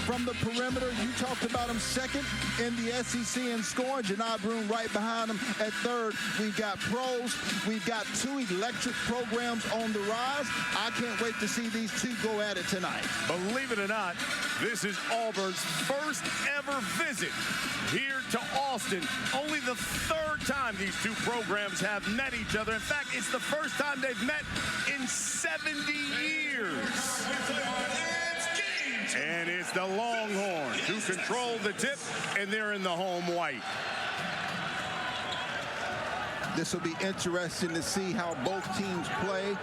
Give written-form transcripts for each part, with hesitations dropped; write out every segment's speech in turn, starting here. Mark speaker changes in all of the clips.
Speaker 1: from the perimeter. You talked about him second in the SEC in scoring. Janai Broome right behind him at third. We've got pros. We've got two electric programs on the rise. I can't wait to see these two go at it tonight.
Speaker 2: Believe it or not, this is Auburn's first ever visit here to Austin. Only the third time these two programs have met each other. In fact, it's the first time they've met in 70 years. And it's the Longhorns who control the tip, and they're in the home white.
Speaker 1: This will be interesting to see how both teams play.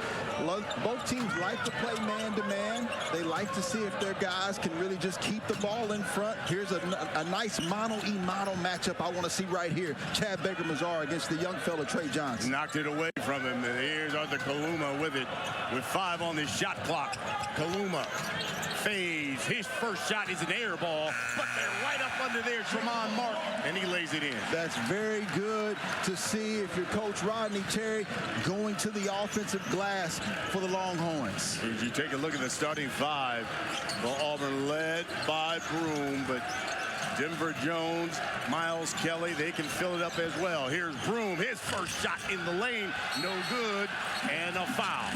Speaker 1: Both teams like to play man-to-man. They like to see if their guys can really just keep the ball in front. Here's a nice mano-a-mano matchup I want to see right here. Chad Baker-Mazara against the young fella Trey Johnson.
Speaker 2: Knocked it away from him. And here's Arthur Kaluma with it, with 5 on the shot clock. Kaluma fades. His first shot is an air ball, but they're right up under there, Tremont Mark, and he lays it in.
Speaker 1: That's very good to see if you're Coach Rodney Terry going to the offensive glass for the Longhorns.
Speaker 2: As you take a look at the starting 5, well, Auburn led by Broome, but Denver Jones, Miles Kelly, they can fill it up as well. Here's Broome, his first shot in the lane, no good, and a foul.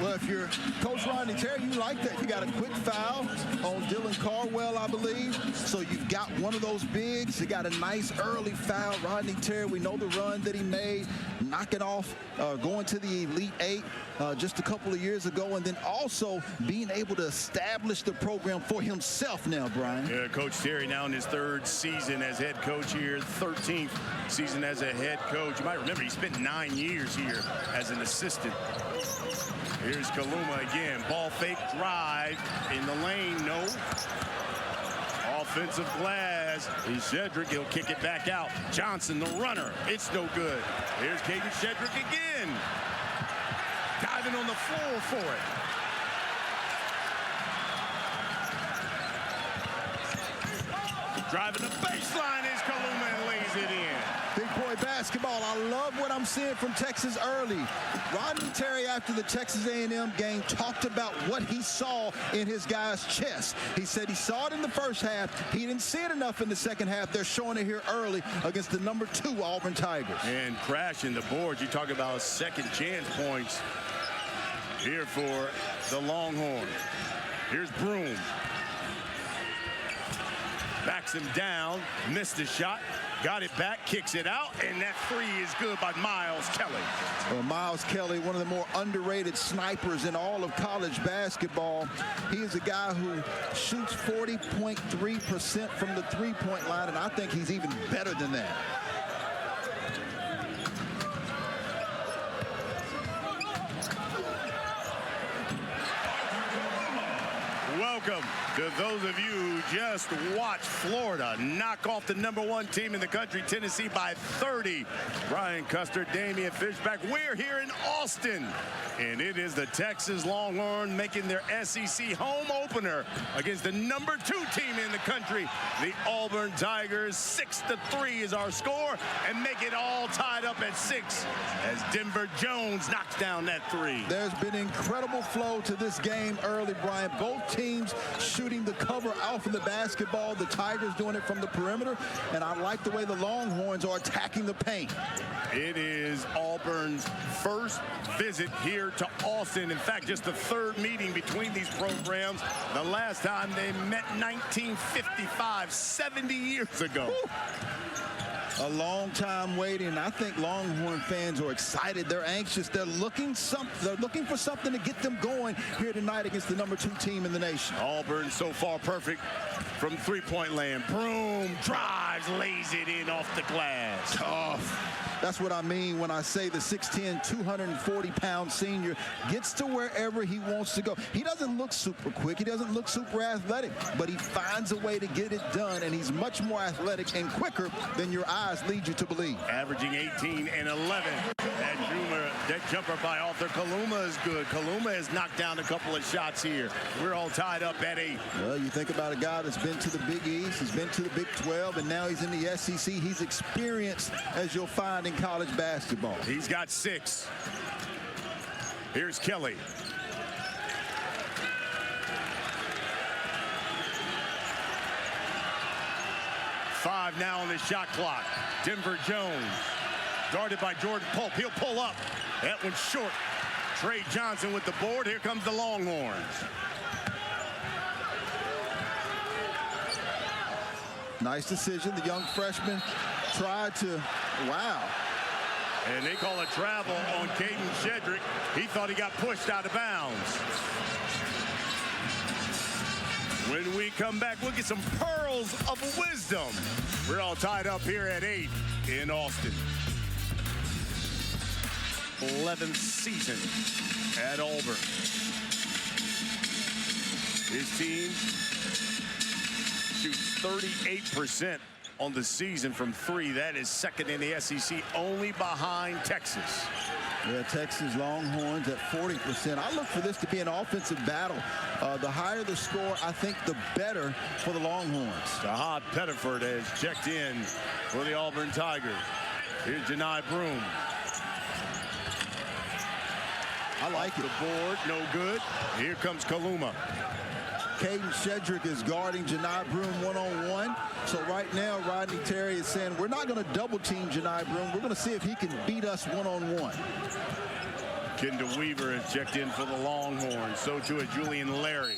Speaker 1: Well, if you're Coach Rodney Terry, you like that. You got a quick foul on Dylan Cardwell, I believe. So you've got one of those bigs. You got a nice early foul. Rodney Terry, we know the run that he made, knocking off, going to the Elite 8 just a couple of years ago, and then also being able to establish the program for himself now, Brian.
Speaker 2: Yeah, Coach Terry now in his 3rd season as head coach here, 13th season as a head coach. You might remember he spent 9 years here as an assistant. Here's Kaluma again. Ball fake drive in the lane. No. Offensive glass. He's Shedrick. He'll kick it back out. Johnson, the runner. It's no good. Here's Caden Shedrick again. Diving on the floor for it. Driving the baseline is Kaluma and lays it in.
Speaker 1: Big boy basketball. I love what I'm seeing from Texas early. Rodney Terry, after the Texas A&M game, talked about what he saw in his guys' chest. He said he saw it in the first half. He didn't see it enough in the second half. They're showing it here early against the #2 Auburn Tigers.
Speaker 2: And crashing the boards. You talk about second chance points here for the Longhorns. Here's Broome. Backs him down. Missed the shot. Got it back, kicks it out, and that 3 is good by Miles Kelly.
Speaker 1: Well, Miles Kelly, one of the more underrated snipers in all of college basketball. He is a guy who shoots 40.3% from the three-point line, and I think he's even better than that.
Speaker 2: Welcome to those of you who just watched Florida knock off the #1 team in the country, Tennessee, by 30. Brian Custer, Damian Fishback. We're here in Austin, and it is the Texas Longhorns making their SEC home opener against the #2 team in the country, the Auburn Tigers. 6-3 is our score, and make it all tied up at 6 as Denver Jones knocks down that 3.
Speaker 1: There's been incredible flow to this game early, Brian. Both teams shooting the cover off of the basketball. The Tigers doing it from the perimeter, and I like the way the Longhorns are attacking the paint.
Speaker 2: It is Auburn's first visit here to Austin. In fact, just the 3rd meeting between these programs. The last time they met, 1955, 70 years ago.
Speaker 1: Woo. A long time waiting. I think Longhorn fans are excited. They're anxious. They're looking for something to get them going here tonight against the #2 team in the nation.
Speaker 2: Auburn so far perfect from three-point land. Broome drives, lays it in off the glass.
Speaker 1: Tough. That's what I mean when I say the 6'10", 240-pound senior gets to wherever he wants to go. He doesn't look super quick. He doesn't look super athletic, but he finds a way to get it done, and he's much more athletic and quicker than your eyes lead you to believe.
Speaker 2: Averaging 18 and 11. That jumper by Arthur Kaluma is good. Kaluma has knocked down a couple of shots here. We're all tied up at 8.
Speaker 1: Well, you think about a guy that's been to the Big East, he's been to the Big 12, and now he's in the SEC. He's experienced, as you'll find in college basketball.
Speaker 2: He's got 6. Here's Kelly. 5 now on the shot clock. Denver Jones, guarded by Jordan Pope. He'll pull up. That one's short. Trey Johnson with the board. Here comes the Longhorns.
Speaker 1: Nice decision. The young freshman tried to, wow.
Speaker 2: And they call a travel on Caden Shedrick. He thought he got pushed out of bounds. When we come back, we'll get some pearls of wisdom. We're all tied up here at 8 in Austin. 11th season at Auburn. His team shoots 38% on the season from 3. That is second in the SEC, only behind Texas.
Speaker 1: Yeah, Texas Longhorns at 40%. I look for this to be an offensive battle. The higher the score, I think the better for the Longhorns.
Speaker 2: Jahad Pettiford has checked in for the Auburn Tigers. Here's Janai Broom.
Speaker 1: I like it.
Speaker 2: The board, no good. Here comes Kaluma.
Speaker 1: Caden Shedrick is guarding Janai Broom one-on-one. So right now, Rodney Terry is saying, we're not going to double-team Janai Broom. We're going to see if he can beat us one-on-one.
Speaker 2: Kendall Weaver has checked in for the Longhorns. So too is Julian Larry.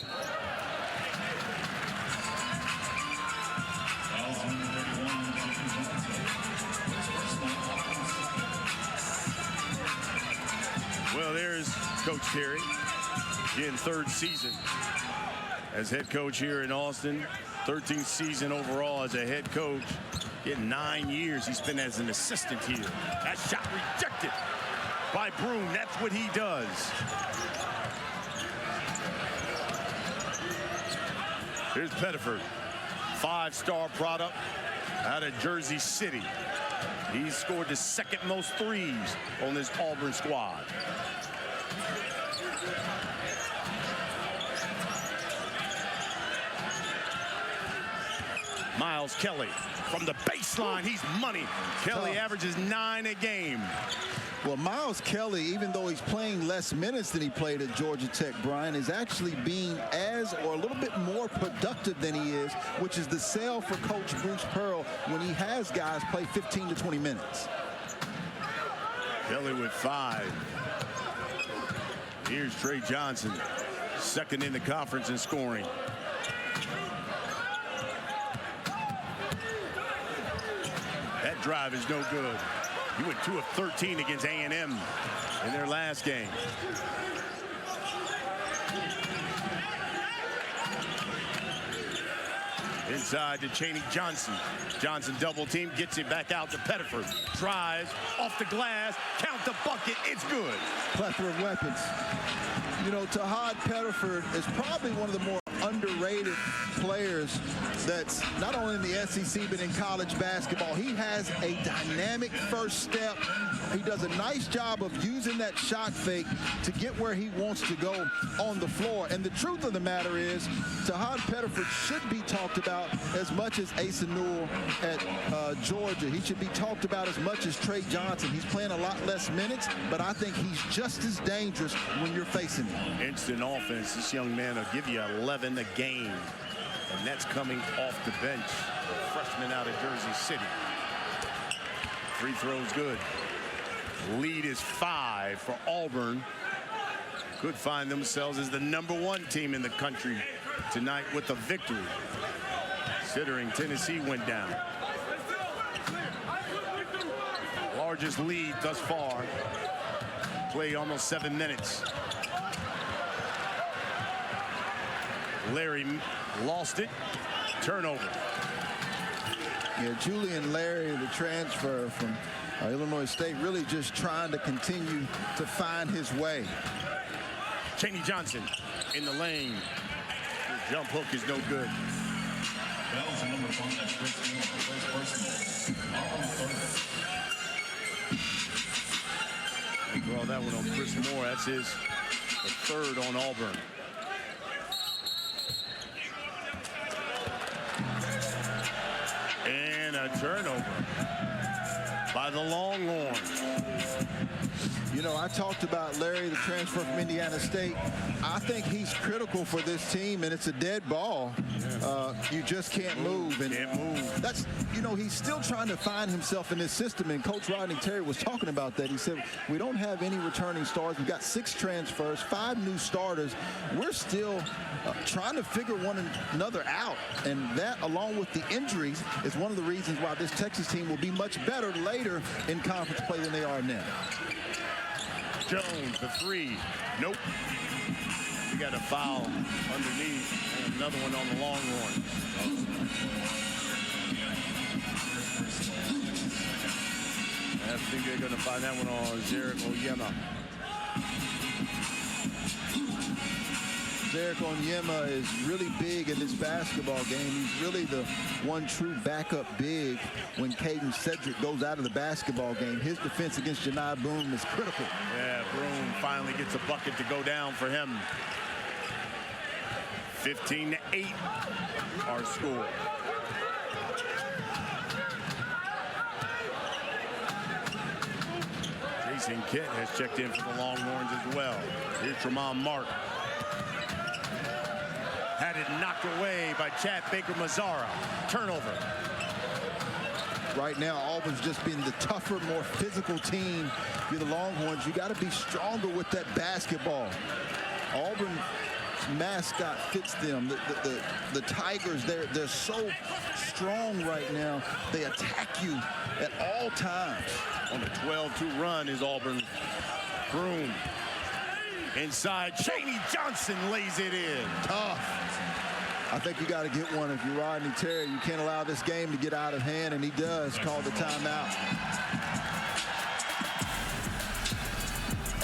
Speaker 2: Well, there's Coach Terry. Again, 3rd season as head coach here in Austin. 13th season overall as a head coach. In 9 years he spent as an assistant here. That shot rejected by Broom. That's what he does. Here's Pettiford, 5-star product out of Jersey City. He's scored the 2nd most threes on this Auburn squad. Miles Kelly from the baseline. He's money. Kelly averages 9 a game.
Speaker 1: Well, Miles Kelly, even though he's playing less minutes than he played at Georgia Tech, Brian, is actually being as or a little bit more productive than he is, which is the sell for Coach Bruce Pearl when he has guys play 15 to 20 minutes.
Speaker 2: Kelly with 5. Here's Trey Johnson, 2nd in the conference in scoring. That drive is no good. He went 2 of 13 against A&M in their last game. Inside to Chaney Johnson. Johnson double team, gets it back out to Pettiford. Drives off the glass, count the bucket, it's good.
Speaker 1: Plethora of weapons. You know, Jahad Pettiford is probably one of the more underrated players that's not only in the SEC but in college basketball. He has a dynamic first step. He does a nice job of using that shot fake to get where he wants to go on the floor. And the truth of the matter is, Jahad Pettiford should be talked about as much as Asa Newell at Georgia. He should be talked about as much as Trey Johnson. He's playing a lot less minutes, but I think he's just as dangerous when you're facing him.
Speaker 2: Instant offense. This young man will give you 11 a game. And that's coming off the bench. The freshman out of Jersey City. Free throws good. Lead is 5 for Auburn. Could find themselves as the #1 team in the country tonight with a victory, considering Tennessee went down. Largest lead thus far. Play almost 7 minutes. Larry lost it. Turnover.
Speaker 1: Yeah, Julian Larry, the transfer from Illinois State, really just trying to continue to find his way.
Speaker 2: Chaney Johnson in the lane. The jump hook is no good. They draw that one on Chris Moore. That's his 3rd on Auburn. And a turnover. by the Longhorns.
Speaker 1: You know, I talked about Larry, the transfer from Indiana State. I think he's critical for this team, and it's a dead ball. You just can't move. And that's, you know, he's still trying to find himself in this system, and Coach Rodney Terry was talking about that. He said, we don't have any returning stars. We've got 6 transfers, 5 new starters. We're still trying to figure one another out, and that, along with the injuries, is one of the reasons why this Texas team will be much better later in conference play than they are now.
Speaker 2: Jones, the 3. Nope. We got a foul underneath, and another one on the Longhorn. I think they're going to find that one on Zarek Onyema.
Speaker 1: Zarek Onyema is really big in this basketball game. He's really the one true backup big when Caden Cedric goes out of the basketball game. His defense against Janai Broome is critical.
Speaker 2: Yeah, Broome finally gets a bucket to go down for him. 15-8 our score. Jason Kent has checked in for the Longhorns as well. Here's Tremont Mark. Had it knocked away by Chad Baker-Mazzara. Turnover.
Speaker 1: Right now, Auburn's just been the tougher, more physical team. You're the Longhorns. You got to be stronger with that basketball. Auburn's mascot fits them. The Tigers, they're so strong right now. They attack you at all times.
Speaker 2: On a 12-2 run is Auburn. Broome. Inside, Chaney Johnson lays it in.
Speaker 1: Tough. I think you got to get one if you're Rodney Terry. You can't allow this game to get out of hand, and he does call the timeout.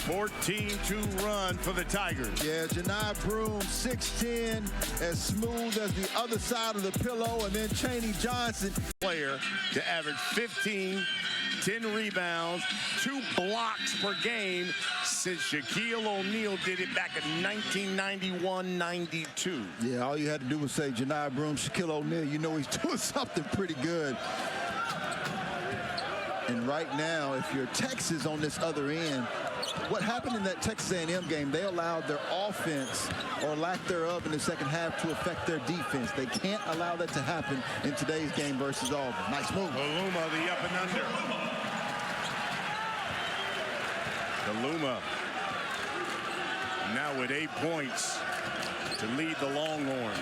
Speaker 2: 14-2 run for the Tigers.
Speaker 1: Yeah, Janai Broome, 6'10", as smooth as the other side of the pillow, and then Chaney Johnson.
Speaker 2: Player to average 15, 10 rebounds, 2 blocks per game since Shaquille O'Neal did it back in 1991-92.
Speaker 1: Yeah, all you had to do was say Janai Broome, Shaquille O'Neal. You know he's doing something pretty good. And right now, if you're Texas on this other end, what happened in that Texas A&M game, they allowed their offense, or lack thereof, in the second half to affect their defense. They can't allow that to happen in today's game versus Auburn. Nice move.
Speaker 2: Kaluma, the up and under. Kaluma now with 8 points to lead the Longhorns.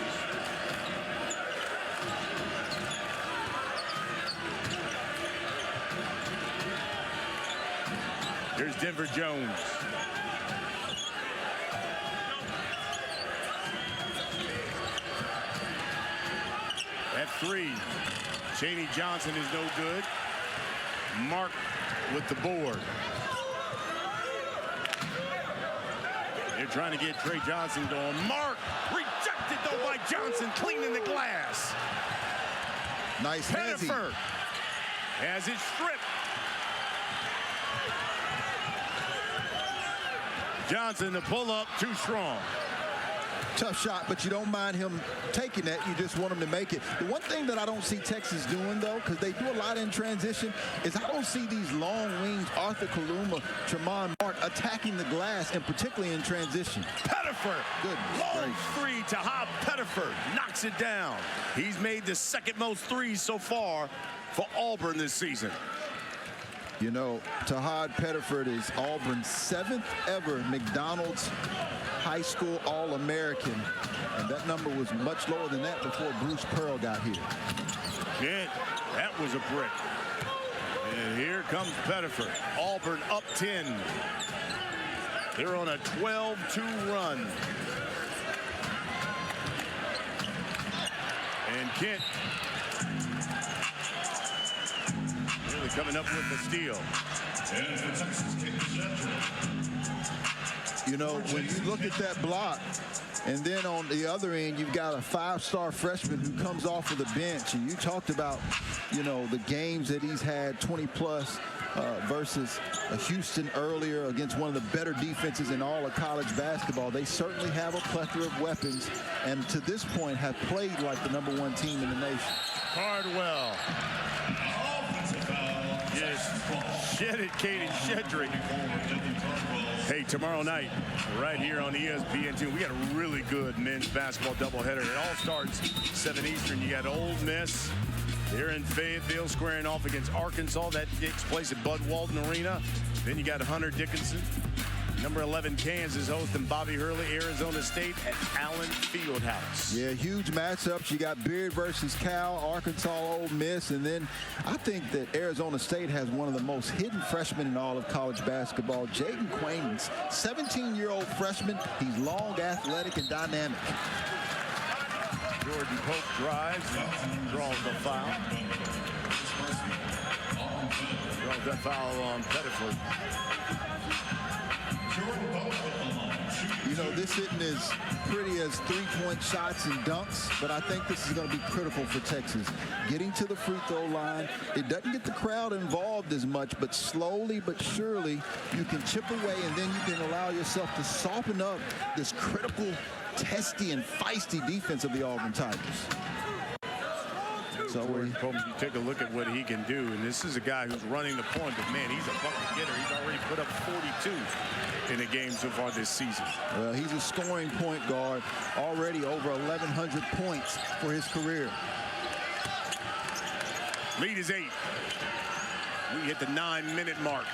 Speaker 2: Here's Denver Jones. At 3, Chaney Johnson is no good. Mark with the board. They're trying to get Trey Johnson going. Mark rejected though by Johnson, cleaning the glass.
Speaker 1: Nice.
Speaker 2: Pettiford has it stripped. Johnson, the pull-up, too strong.
Speaker 1: Tough shot, but you don't mind him taking that. You just want him to make it. The one thing that I don't see Texas doing, though, because they do a lot in transition, is I don't see these long wings, Arthur Kaluma, Tremont Mark, attacking the glass, and particularly in transition.
Speaker 2: Pettiford, long 3 to Hob Pettiford, knocks it down. He's made the second most threes so far for Auburn this season.
Speaker 1: You know, Tahad Pettiford is Auburn's 7th ever McDonald's High School All-American, and that number was much lower than that before Bruce Pearl got here.
Speaker 2: Yeah, that was a brick. And here comes Pettiford. Auburn up 10. They're on a 12-2 run. And Kent really coming up with the steal.
Speaker 1: You know, when you look at that block, and then on the other end, you've got a 5-star freshman who comes off of the bench. And you talked about, you know, the games that he's had, 20-plus versus Houston earlier against one of the better defenses in all of college basketball. They certainly have a plethora of weapons, and to this point have played like the #1 team in the nation.
Speaker 2: Cardwell. Just shed it, Kaden Shedrick. Hey, tomorrow night, right here on ESPN2, we got a really good men's basketball doubleheader. It all starts 7 Eastern. You got Ole Miss. They're in Fayetteville squaring off against Arkansas. That takes place at Bud Walton Arena. Then you got Hunter Dickinson. Number 11, Kansas hosting Bobby Hurley, Arizona State at Allen Fieldhouse.
Speaker 1: Yeah, huge matchups. You got Beard versus Cal, Arkansas, Ole Miss, and then I think that Arizona State has one of the most hidden freshmen in all of college basketball. Jaden Quain's 17-year-old freshman. He's long, athletic, and dynamic.
Speaker 2: Jordan Pope drives and draws the foul. Draws that foul on Pettiford.
Speaker 1: You know, this isn't as pretty as three-point shots and dunks, but I think this is going to be critical for Texas. Getting to the free throw line, it doesn't get the crowd involved as much, but slowly but surely you can chip away, and then you can allow yourself to soften up this critical, testy, and feisty defense of the Auburn Tigers. So
Speaker 2: you take a look at what he can do, and this is a guy who's running the point, but man, he's a bucket getter. He's already put up 42 in the game so far this season.
Speaker 1: Well, he's a scoring point guard, already over 1,100 points for his career.
Speaker 2: Lead is 8. We hit the 9-minute mark.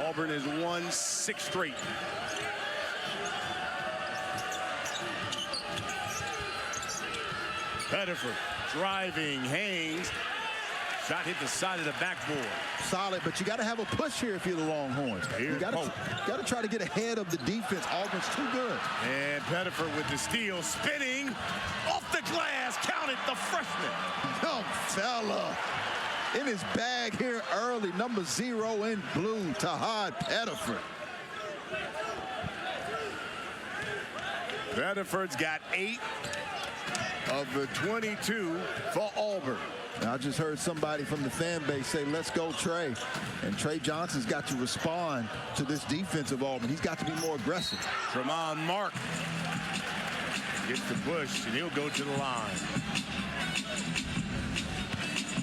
Speaker 2: Auburn has won 6 straight. Pettiford driving, hangs. Shot hit the side of the backboard.
Speaker 1: Solid, but you got to have a push here if you're the Longhorns. You got to try to get ahead of the defense. Auburn's too good.
Speaker 2: And Pettiford with the steal, spinning off the glass. Counted the freshman.
Speaker 1: Young fella in his bag here early. Number 0 in blue, Tahad Pettiford.
Speaker 2: Pettiford's got 8 of the 22 for Auburn.
Speaker 1: I just heard somebody from the fan base say, let's go, Trey. And Trey Johnson's got to respond to this defense of Auburn. He's got to be more aggressive.
Speaker 2: Tremont Mark gets the push, and he'll go to the line.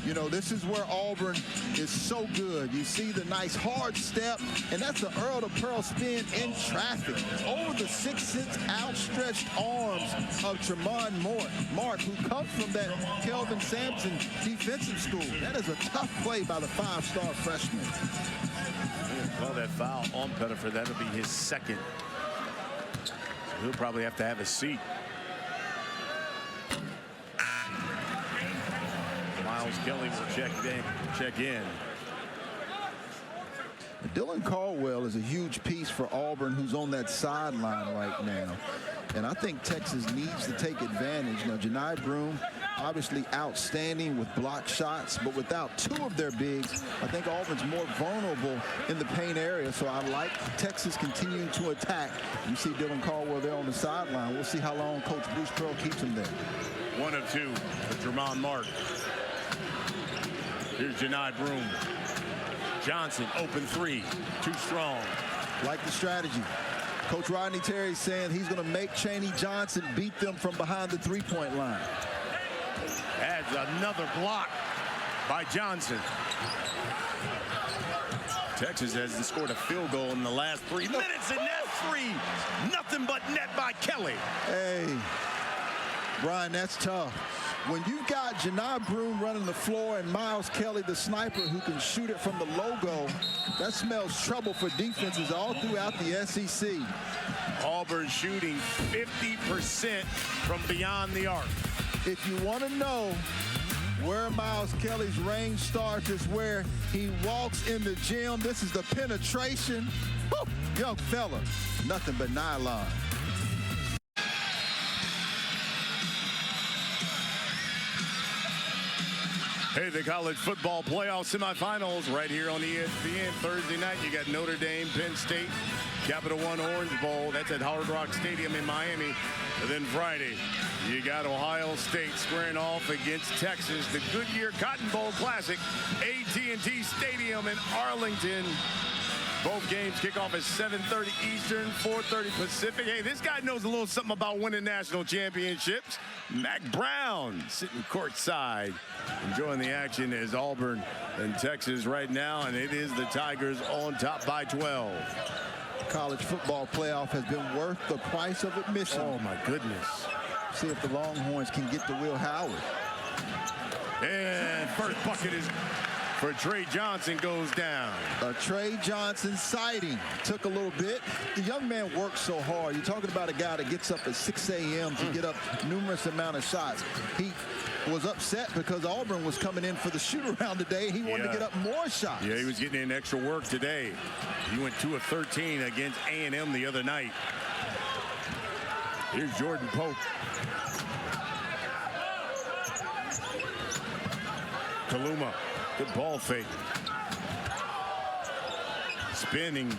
Speaker 1: You know, this is where Auburn is so good. You see the nice hard step, and that's the Earl to Pearl spin in traffic. Over the 6'6" outstretched arms of Tremont Mark, who comes from that Kelvin Sampson defensive school. That is a tough play by the 5-star freshman.
Speaker 2: Well, that foul on Pettiford, that'll be his second. So he'll probably have to have a seat. Miles Kelly will check in.
Speaker 1: Dylan Caldwell is a huge piece for Auburn, who's on that sideline right now. And I think Texas needs to take advantage. Now, Janai Broome, obviously outstanding with block shots, but without 2 of their bigs, I think Auburn's more vulnerable in the paint area. So I like Texas continuing to attack. You see Dylan Caldwell there on the sideline. We'll see how long Coach Bruce Pearl keeps him there.
Speaker 2: 1 of 2 for Tremont Mark. Here's Janai Broome. Johnson, open 3. Too strong.
Speaker 1: Like the strategy. Coach Rodney Terry saying he's going to make Chaney Johnson beat them from behind the 3-point line.
Speaker 2: Adds another block by Johnson. Texas hasn't scored a field goal in the last 3 minutes, and that's 3. Nothing but net by Kelly.
Speaker 1: Hey, Brian, that's tough. When you've got Janai Broome running the floor and Miles Kelly, the sniper, who can shoot it from the logo, that smells trouble for defenses all throughout the SEC.
Speaker 2: Auburn shooting 50% from beyond the arc.
Speaker 1: If you want to know where Miles Kelly's range starts, is where he walks in the gym. This is the penetration. Woo! Young fella, nothing but nylon.
Speaker 2: Hey, the college football playoff semifinals right here on ESPN. Thursday night, you got Notre Dame, Penn State, Capital One Orange Bowl. That's at Hard Rock Stadium in Miami. And then Friday, you got Ohio State squaring off against Texas. The Goodyear Cotton Bowl Classic, AT&T Stadium in Arlington. Both games kick off at 7:30 Eastern, 4:30 Pacific. Hey, this guy knows a little something about winning national championships. Mac Brown sitting courtside, enjoying the action as Auburn and Texas right now, and it is the Tigers on top by 12.
Speaker 1: College football playoff has been worth the price of admission.
Speaker 2: Oh, my goodness.
Speaker 1: See if the Longhorns can get to Will Howard.
Speaker 2: And first bucket is for Trey Johnson, goes down.
Speaker 1: A Trey Johnson sighting. Took a little bit. The young man works so hard. You're talking about a guy that gets up at 6 a.m. to get up numerous amount of shots. He was upset because Auburn was coming in for the shoot-around today. He wanted to get up more shots.
Speaker 2: Yeah, he was getting in extra work today. He went 2 of 13 against A&M the other night. Here's Jordan Pope. Kaluma, good ball fake. Spinning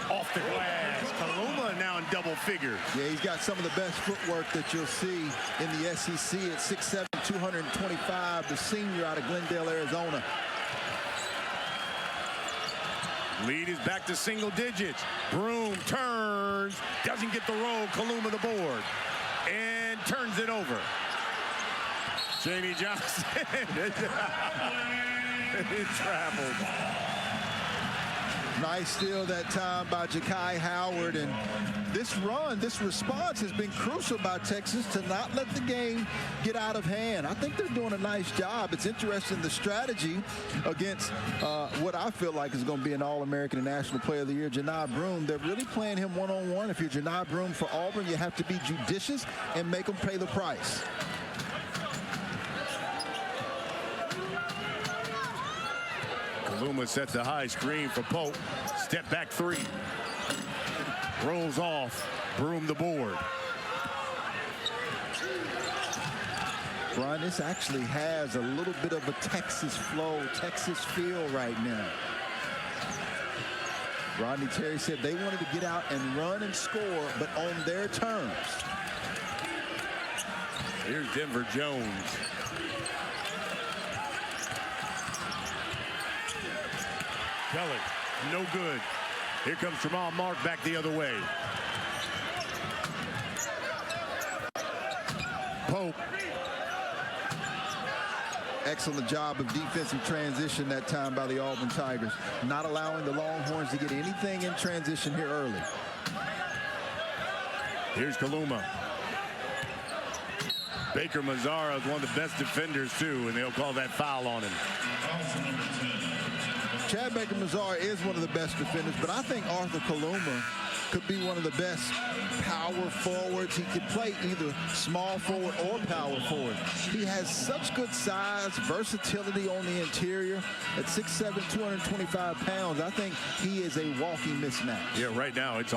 Speaker 2: off the glass. Kaluma now in double figures.
Speaker 1: Yeah, he's got some of the best footwork that you'll see in the SEC at 6'7", 225, the senior out of Glendale, Arizona.
Speaker 2: Lead is back to single digits. Broom turns, doesn't get the roll. Kaluma the board, and turns it over. Jamie Johnson. It traveled.
Speaker 1: Nice steal that time by Ja'Kai Howard, and this response has been crucial by Texas to not let the game get out of hand. I think they're doing a nice job. It's interesting, the strategy against what I feel like is going to be an All-American and National Player of the Year, Janai Broome. They're really playing him one-on-one. If you're Janai Broome for Auburn, you have to be judicious and make them pay the price.
Speaker 2: Kaluma sets a high screen for Pope. Step back 3. Rolls off. Broome the board.
Speaker 1: Brian, this actually has a little bit of a Texas flow, Texas feel right now. Rodney Terry said they wanted to get out and run and score, but on their terms.
Speaker 2: Here's Denver Jones. Kelly, no good. Here comes Jamal Mark back the other way. Pope.
Speaker 1: Excellent job of defensive transition that time by the Auburn Tigers. Not allowing the Longhorns to get anything in transition here early.
Speaker 2: Here's Kaluma. Baker Mazzara is one of the best defenders too, and they'll call that foul on him.
Speaker 1: Chad Baker Mazzara is one of the best defenders, but I think Arthur Kaluma could be one of the best power forwards. He could play either small forward or power forward. He has such good size, versatility on the interior. At 6'7", 225 pounds, I think he is a walking mismatch. Yeah,
Speaker 2: right now it's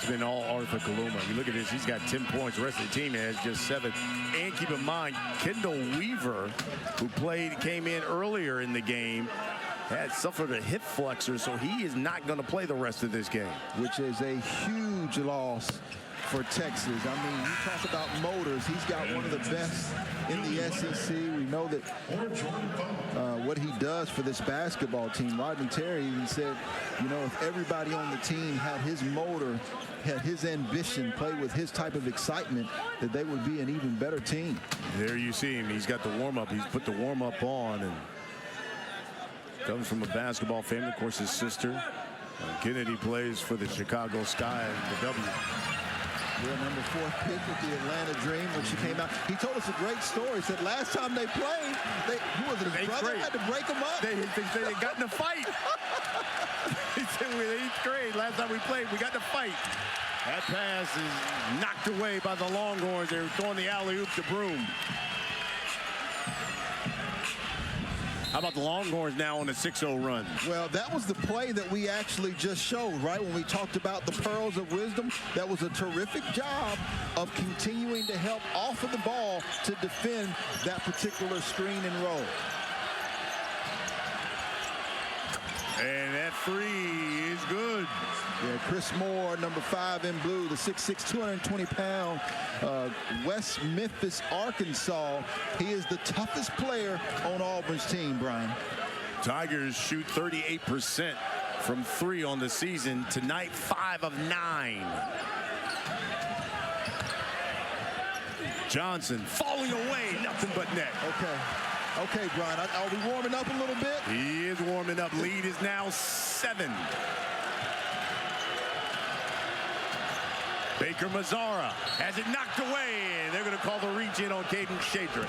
Speaker 2: been all Arthur Kaluma. You look at this, he's got 10 points. The rest of the team has just 7. And keep in mind, Kendall Weaver, who came in earlier in the game, had suffered a hip flexor, so he is not going to play the rest of this game.
Speaker 1: Which is a huge loss for Texas. I mean, you talk about motors. He's got one of the best in the SEC. We know that what he does for this basketball team. Rodney Terry even said, you know, if everybody on the team had his motor, had his ambition, played with his type of excitement, that they would be an even better team.
Speaker 2: There you see him. He's got the warm-up. He's put the warm-up on, and comes from a basketball family. Of course, his sister, Kennedy, plays for the Chicago Sky and the W.
Speaker 1: Their number 4 pick with the Atlanta Dream when she came out. He told us a great story. He said last time they played, who was it, his brother had to break them up?
Speaker 2: They got in a fight. He said, in the 8th grade, last time we played, we got in a fight. That pass is knocked away by the Longhorns. They were throwing the alley-oop to Broome. How about the Longhorns now on a 6-0 run?
Speaker 1: Well, that was the play that we actually just showed, right? When we talked about the pearls of wisdom, that was a terrific job of continuing to help off of the ball to defend that particular screen and roll.
Speaker 2: And that 3 is good.
Speaker 1: Yeah, Chris Moore, number 5 in blue, the 6'6", 220-pound West Memphis, Arkansas. He is the toughest player on Auburn's team, Brian.
Speaker 2: Tigers shoot 38% from 3 on the season. Tonight, 5 of 9. Johnson falling away, nothing but net.
Speaker 1: Okay, Brian, are we warming up a little bit?
Speaker 2: He is warming up. Lead is now 7. Baker Mazzara has it knocked away. They're going to call the reach in on Caden Shadrick.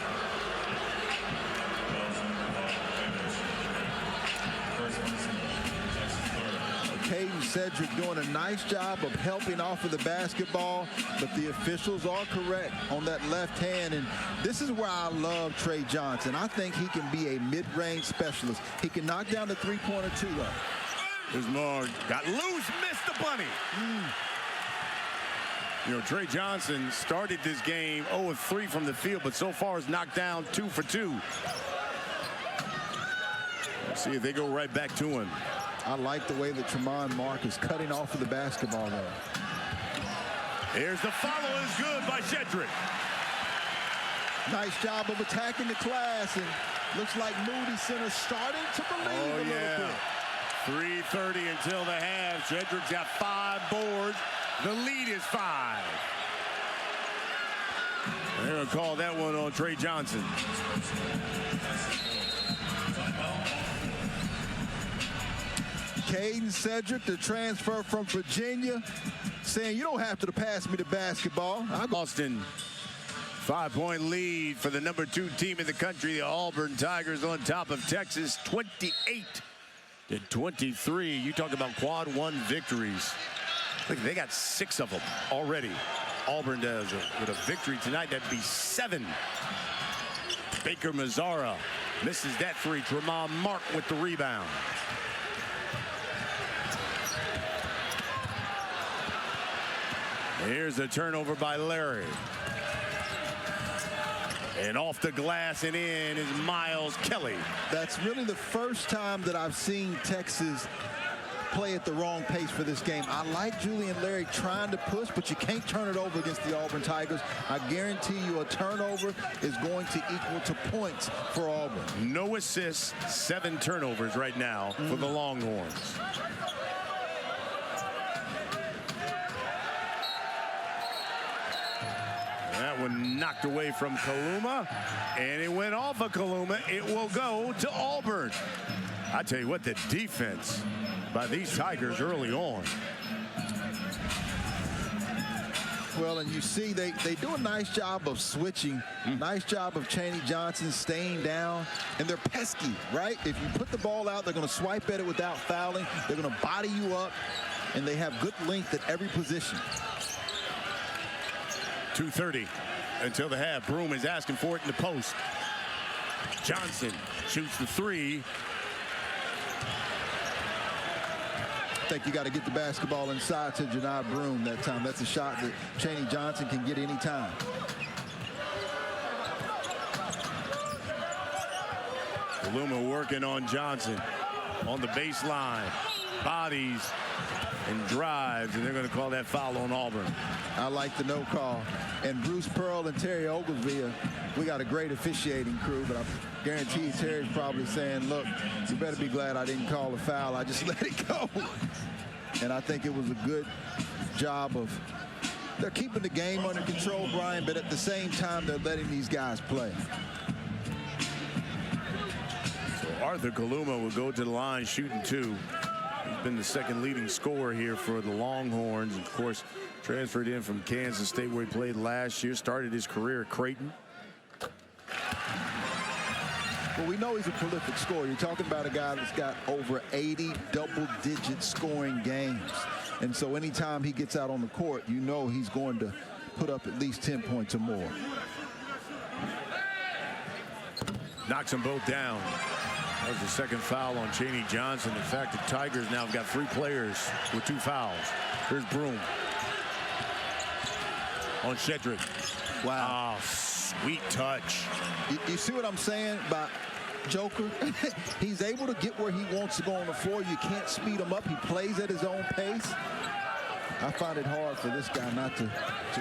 Speaker 1: Caden Cedric doing a nice job of helping off of the basketball, but the officials are correct on that left hand, and this is where I love Trey Johnson. I think he can be a mid-range specialist. He can knock down the three-pointer too, though.
Speaker 2: There's more. Got loose, missed the bunny. You know, Trey Johnson started this game 0 of 3 from the field, but so far has knocked down 2 for 2. Let's see if they go right back to him.
Speaker 1: I like the way that Tremont Mark is cutting off of the basketball there.
Speaker 2: Here's the follow, is good by Shedrick.
Speaker 1: Nice job of attacking the glass, and looks like Moody Center starting to believe a little bit.
Speaker 2: 3:30 until the half. Shedrick's got 5 boards. The lead is 5. They're going to call that one on Trey Johnson.
Speaker 1: Caden Cedric, the transfer from Virginia, saying you don't have to pass me the basketball.
Speaker 2: Boston, 5-point lead for the number 2 team in the country, the Auburn Tigers, on top of Texas, 28-23. You talk about quad 1 victories. Look, they got 6 of them already. Auburn does with a victory tonight. That'd be 7. Baker Mazzara misses that 3. Tremont Mark with the rebound. Here's a turnover by Larry. And off the glass and in is Miles Kelly.
Speaker 1: That's really the first time that I've seen Texas play at the wrong pace for this game. I like Julian Larry trying to push, but you can't turn it over against the Auburn Tigers. I guarantee you a turnover is going to equal to points for Auburn.
Speaker 2: No assists, 7 turnovers right now for the Longhorns. That one knocked away from Kaluma, and it went off of Kaluma. It will go to Auburn. I tell you what, the defense by these Tigers early on.
Speaker 1: Well, and you see they do a nice job of switching. Nice job of Chaney Johnson staying down. And they're pesky, right? If you put the ball out, they're going to swipe at it without fouling. They're going to body you up. And they have good length at every position.
Speaker 2: 2:30 until the half. Broom is asking for it in the post. Johnson shoots the 3.
Speaker 1: I think you got to get the basketball inside to Janai Broom that time. That's a shot that Chaney Johnson can get any time.
Speaker 2: Kaluma working on Johnson on the baseline. Bodies and drives, and they're going to call that foul on Auburn.
Speaker 1: I like the no call. And Bruce Pearl and Terry Oglesby, we got a great officiating crew, but I guarantee Terry's probably saying, look, you better be glad I didn't call a foul. I just let it go. And I think it was a good job of, they're keeping the game under control, Brian, but at the same time, they're letting these guys play.
Speaker 2: So Arthur Kaluma will go to the line shooting 2. He's been the second leading scorer here for the Longhorns. Of course, transferred in from Kansas State where he played last year. Started his career at Creighton.
Speaker 1: Well, we know he's a prolific scorer. You're talking about a guy that's got over 80 double-digit scoring games. And so anytime he gets out on the court, you know he's going to put up at least 10 points or more.
Speaker 2: Knocks them both down. That was the second foul on Chaney Johnson. In fact, the Tigers now have got 3 players with 2 fouls. Here's Broom. On Shedrick.
Speaker 1: Wow.
Speaker 2: Oh, sweet touch.
Speaker 1: You see what I'm saying about Joker? He's able to get where he wants to go on the floor. You can't speed him up. He plays at his own pace. I find it hard for this guy not to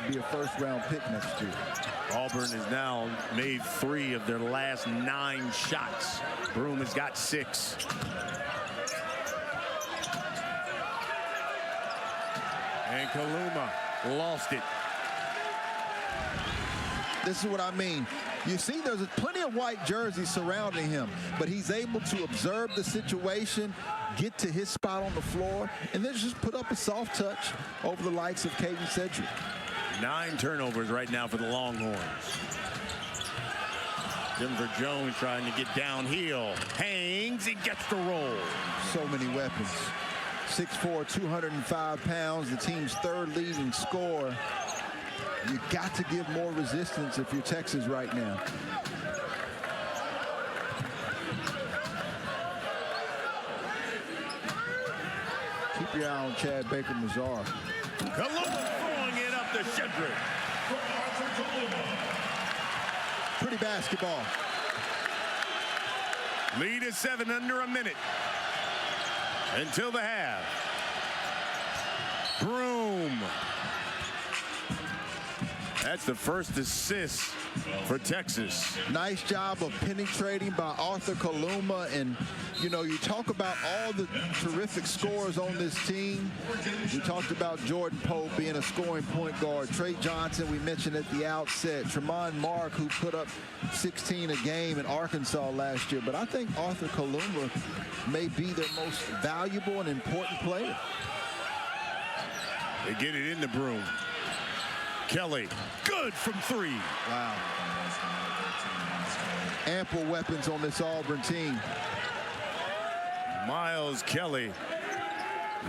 Speaker 1: be a first-round pick next year.
Speaker 2: Auburn has now made 3 of their last 9 shots. Broom has got 6. And Kaluma lost it.
Speaker 1: This is what I mean. You see, there's plenty of white jerseys surrounding him, but he's able to observe the situation, get to his spot on the floor, and then just put up a soft touch over the likes of Caden Cedric.
Speaker 2: 9 turnovers right now for the Longhorns. Denver Jones trying to get downhill. Hangs, he gets the roll.
Speaker 1: So many weapons. 6'4", 205 pounds, the team's 3rd leading scorer. You got to give more resistance if you're Texas right now. Keep your eye on Chad Baker-Mazara.
Speaker 2: Kaluma throwing it up to Shedrick.
Speaker 1: Pretty basketball.
Speaker 2: Lead is 7 under a minute until the half. Broom. That's the first assist for Texas.
Speaker 1: Nice job of penetrating by Arthur Kaluma. And, you know, you talk about all the terrific scores on this team. We talked about Jordan Pope being a scoring point guard. Trey Johnson, we mentioned at the outset. Tremont Mark, who put up 16 a game in Arkansas last year. But I think Arthur Kaluma may be their most valuable and important player.
Speaker 2: They get it in the Broom. Kelly, good from 3.
Speaker 1: Wow. Ample weapons on this Auburn team.
Speaker 2: Miles Kelly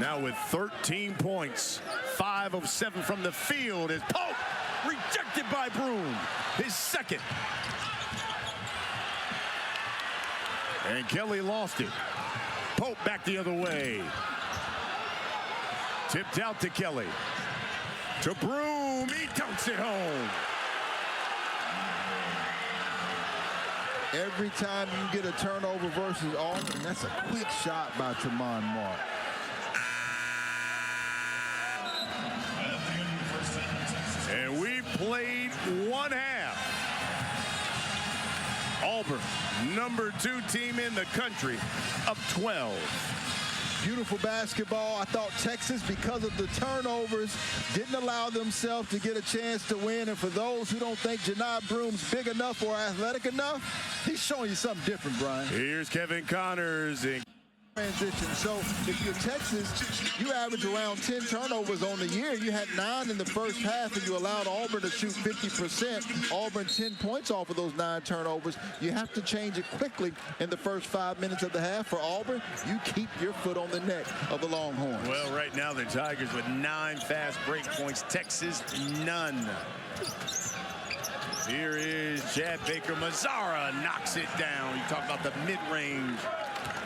Speaker 2: now with 13 points. 5 of 7 from the field as Pope rejected by Broom. His 2nd. And Kelly lost it. Pope back the other way. Tipped out to Kelly. To Broom, he dunks it home.
Speaker 1: Every time you get a turnover versus Auburn, that's a quick shot by Tremont Mark.
Speaker 2: And we played 1 half. Auburn, number 2 team in the country, up 12.
Speaker 1: Beautiful basketball. I thought Texas, because of the turnovers, didn't allow themselves to get a chance to win. And for those who don't think Janai Broom's big enough or athletic enough, he's showing you something different, Brian.
Speaker 2: Here's Kevin Connors.
Speaker 1: Transition. So if you're Texas, you average around 10 turnovers on the year. You had 9 in the first half, and you allowed Auburn to shoot 50%. Auburn 10 points off of those 9 turnovers. You have to change it quickly in the first 5 minutes of the half. For Auburn, you keep your foot on the neck of the Longhorns.
Speaker 2: Well, right now the Tigers with 9 fast break points. Texas, none. Here is Chad Baker-Mazara, knocks it down. You talk about the mid-range.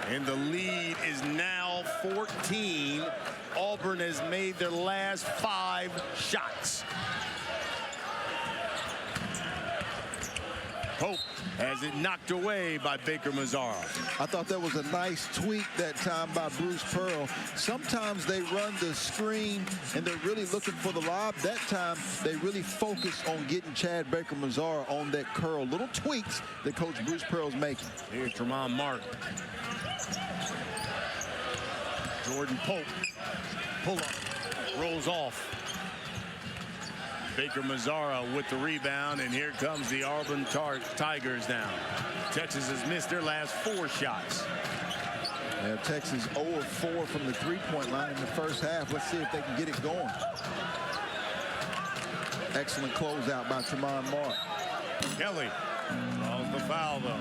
Speaker 2: And the lead is now 14. Auburn has made their last 5 shots. Pope has it knocked away by Baker-Mazara.
Speaker 1: I thought that was a nice tweak that time by Bruce Pearl. Sometimes they run the screen and they're really looking for the lob. That time they really focus on getting Chad Baker-Mazara on that curl. Little tweaks that Coach Bruce Pearl's making.
Speaker 2: Here's Tremont Mark. Jordan Pope, pull up, rolls off. Baker-Mazara with the rebound, and here comes the Auburn Tigers now. Texas has missed their last 4 shots.
Speaker 1: Yeah, Texas 0 of 4 from the 3-point line in the first half. Let's see if they can get it going. Excellent closeout by Tremont Mark.
Speaker 2: Kelly calls the foul, though.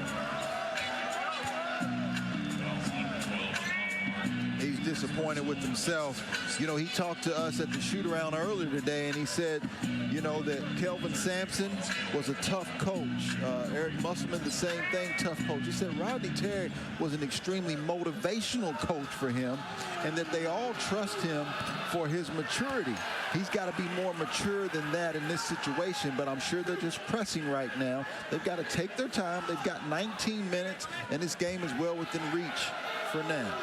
Speaker 1: He's disappointed with himself. You know, he talked to us at the shoot-around earlier today, and he said, you know, that Kelvin Sampson was a tough coach. Eric Musselman, the same thing, tough coach. He said Rodney Terry was an extremely motivational coach for him, and that they all trust him for his maturity. He's got to be more mature than that in this situation, but I'm sure they're just pressing right now. They've got to take their time. They've got 19 minutes, and this game is well within reach for now.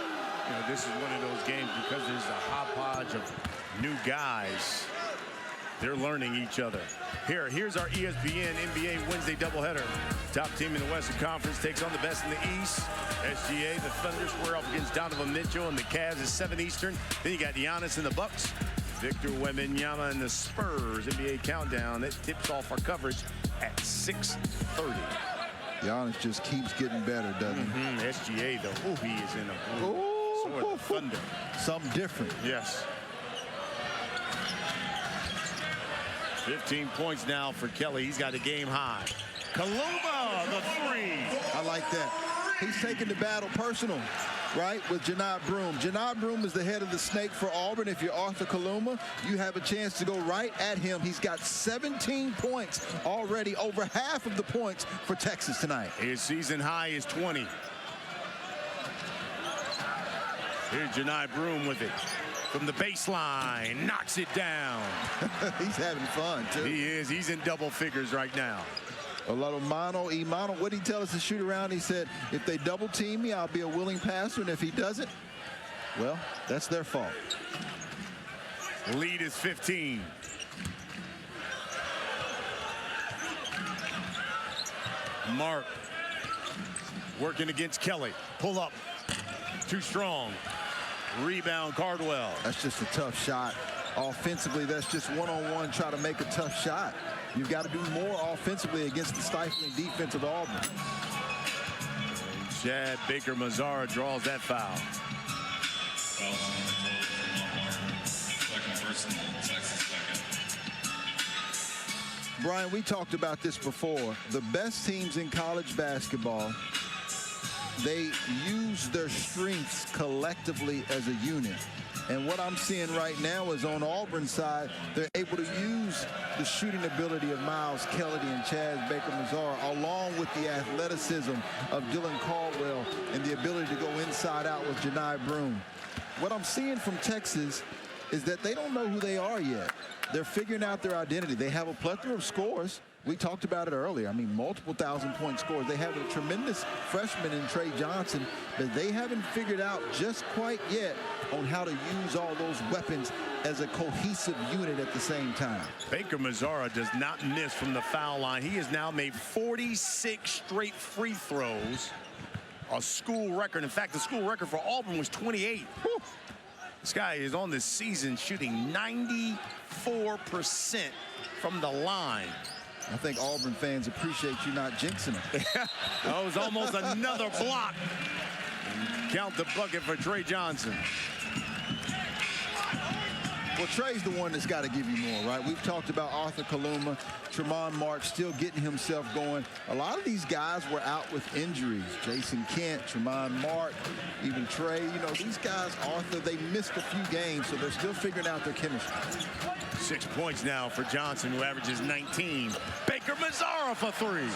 Speaker 2: You know, this is one of those games because there's a hodgepodge of new guys. They're learning each other. Here's our ESPN NBA Wednesday doubleheader. Top team in the Western Conference takes on the best in the East. SGA, the Thunder square off against Donovan Mitchell, and the Cavs is 7 Eastern. Then you got Giannis and the Bucks. Victor Wembanyama and the Spurs NBA countdown. That tips off our coverage at 6:30.
Speaker 1: Giannis just keeps getting better, doesn't he?
Speaker 2: SGA, though. Oh, he is in a blue sword of thunder.
Speaker 1: Something different.
Speaker 2: Yes. 15 points now for Kelly. He's got a game high. Kaluma, the three.
Speaker 1: I like that. He's taking the battle personal, right, with Janai Broome. Janai Broome is the head of the snake for Auburn. If you're Arthur Kaluma, you have a chance to go right at him. He's got 17 points already, over half of the points for Texas tonight.
Speaker 2: His season high is 20. Here's Janai Broome with it. From the baseline, knocks it down.
Speaker 1: He's having fun, too.
Speaker 2: He is. He's in double figures right now.
Speaker 1: A little mano y mano. What did he tell us to shoot around? He said, if they double team me, I'll be a willing passer. And if he doesn't, well, that's their fault.
Speaker 2: Lead is 15. Mark working against Kelly. Pull up. Too strong. Rebound, Cardwell.
Speaker 1: That's just a tough shot. Offensively, that's just one-on-one, try to make a tough shot. You've got to do more offensively against the stifling defense of Auburn.
Speaker 2: Chad Baker-Mazara draws that foul.
Speaker 1: Brian, we talked about this before. The best teams in college basketball, they use their strengths collectively as a unit. And what I'm seeing right now is on Auburn's side, they're able to use the shooting ability of Miles Kennedy and Chad Baker-Mazara, along with the athleticism of Dylan Caldwell and the ability to go inside out with Janai Broome. What I'm seeing from Texas is that they don't know who they are yet. They're figuring out their identity. They have a plethora of scores. We talked about it earlier. I mean, multiple thousand-point scores. They have a tremendous freshman in Trey Johnson, but they haven't figured out just quite yet on how to use all those weapons as a cohesive unit at the same time.
Speaker 2: Baker-Mazara does not miss from the foul line. He has now made 46 straight free throws, a school record. In fact, the school record for Auburn was 28. Whew. This guy is on this season shooting 94% from the line.
Speaker 1: I think Auburn fans appreciate you not jinxing him.
Speaker 2: That was almost another block. Count the bucket for Trey Johnson.
Speaker 1: Well, Trey's the one that's got to give you more, right? We've talked about Arthur Kaluma, Tremont Marks still getting himself going. A lot of these guys were out with injuries. Jason Kent, Tremont Mark, even Trey. You know, these guys, Arthur, they missed a few games, so they're still figuring out their chemistry.
Speaker 2: 6 points now for Johnson, who averages 19. Baker-Mazara for three.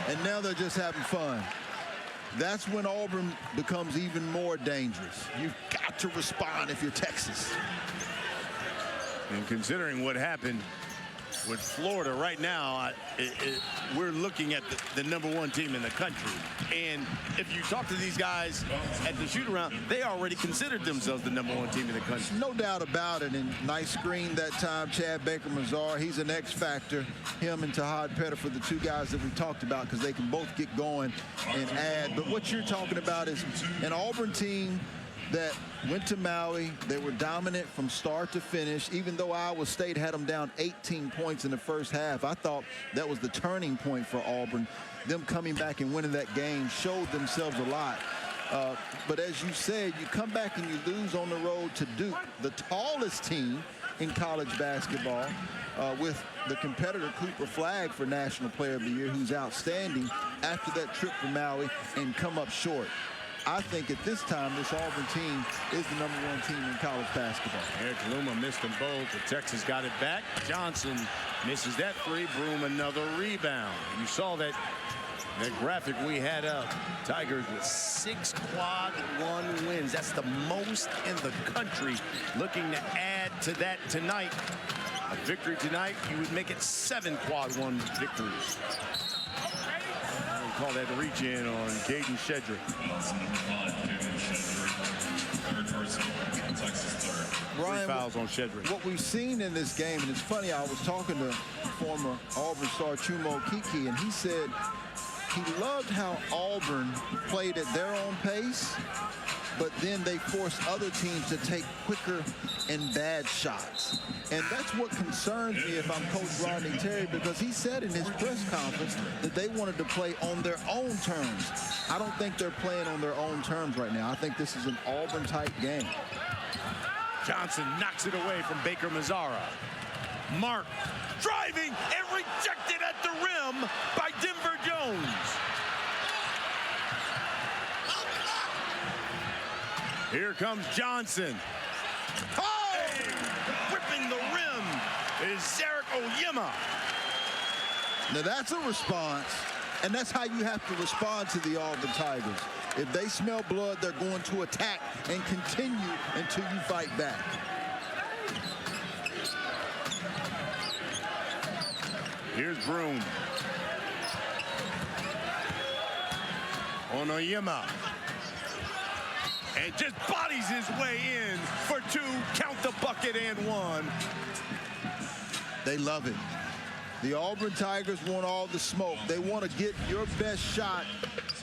Speaker 1: And now they're just having fun. That's when Auburn becomes even more dangerous. You've got to respond if you're Texas.
Speaker 2: And considering what happened with Florida right now, we're looking at the #1 team in the country. And if you talk to these guys at the shoot-around, they already considered themselves the #1 team in the country.
Speaker 1: No doubt about it. And nice screen that time, Chad Baker-Mazara. He's an X factor. Him and Tahad Pettiford, the two guys that we talked about, because they can both get going and add. But what you're talking about is an Auburn team that went to Maui. They were dominant from start to finish. Even though Iowa State had them down 18 points in the first half, I thought that was the turning point for Auburn. Them coming back and winning that game showed themselves a lot. But as you said, you come back and you lose on the road to Duke, the tallest team in college basketball, with the competitor Cooper Flagg for National Player of the Year, who's outstanding after that trip to Maui, and come up short. I think at this time, this Auburn team is the #1 team in college basketball.
Speaker 2: Eric Kaluma missed them both, but Texas got it back. Johnson misses that three. Broome another rebound. You saw that graphic we had up. Tigers with 6 quad 1 wins. That's the most in the country. Looking to add to that tonight. A victory tonight, you would make it 7 quad 1 victories. Call that reach in on Caden Shedrick.
Speaker 1: Brian,
Speaker 2: 3 fouls on Shedrick.
Speaker 1: What we've seen in this game, and it's funny, I was talking to former Auburn star Chumo Kiki, and he said he loved how Auburn played at their own pace, but then they force other teams to take quicker and bad shots. And that's what concerns me if I'm Coach Rodney Terry, because he said in his press conference that they wanted to play on their own terms. I don't think they're playing on their own terms right now. I think this is an Auburn-type game.
Speaker 2: Johnson knocks it away from Baker Mazzara. Mark driving and rejected at the rim by Denver Jones. Here comes Johnson. Oh! Hey, whipping the rim is Zarek Oyema.
Speaker 1: Now that's a response, and that's how you have to respond to the Auburn Tigers. If they smell blood, they're going to attack and continue until you fight back.
Speaker 2: Here's Broom. On Oyema. And just bodies his way in for two. Count the bucket and one.
Speaker 1: They love it. The Auburn Tigers want all the smoke. They want to get your best shot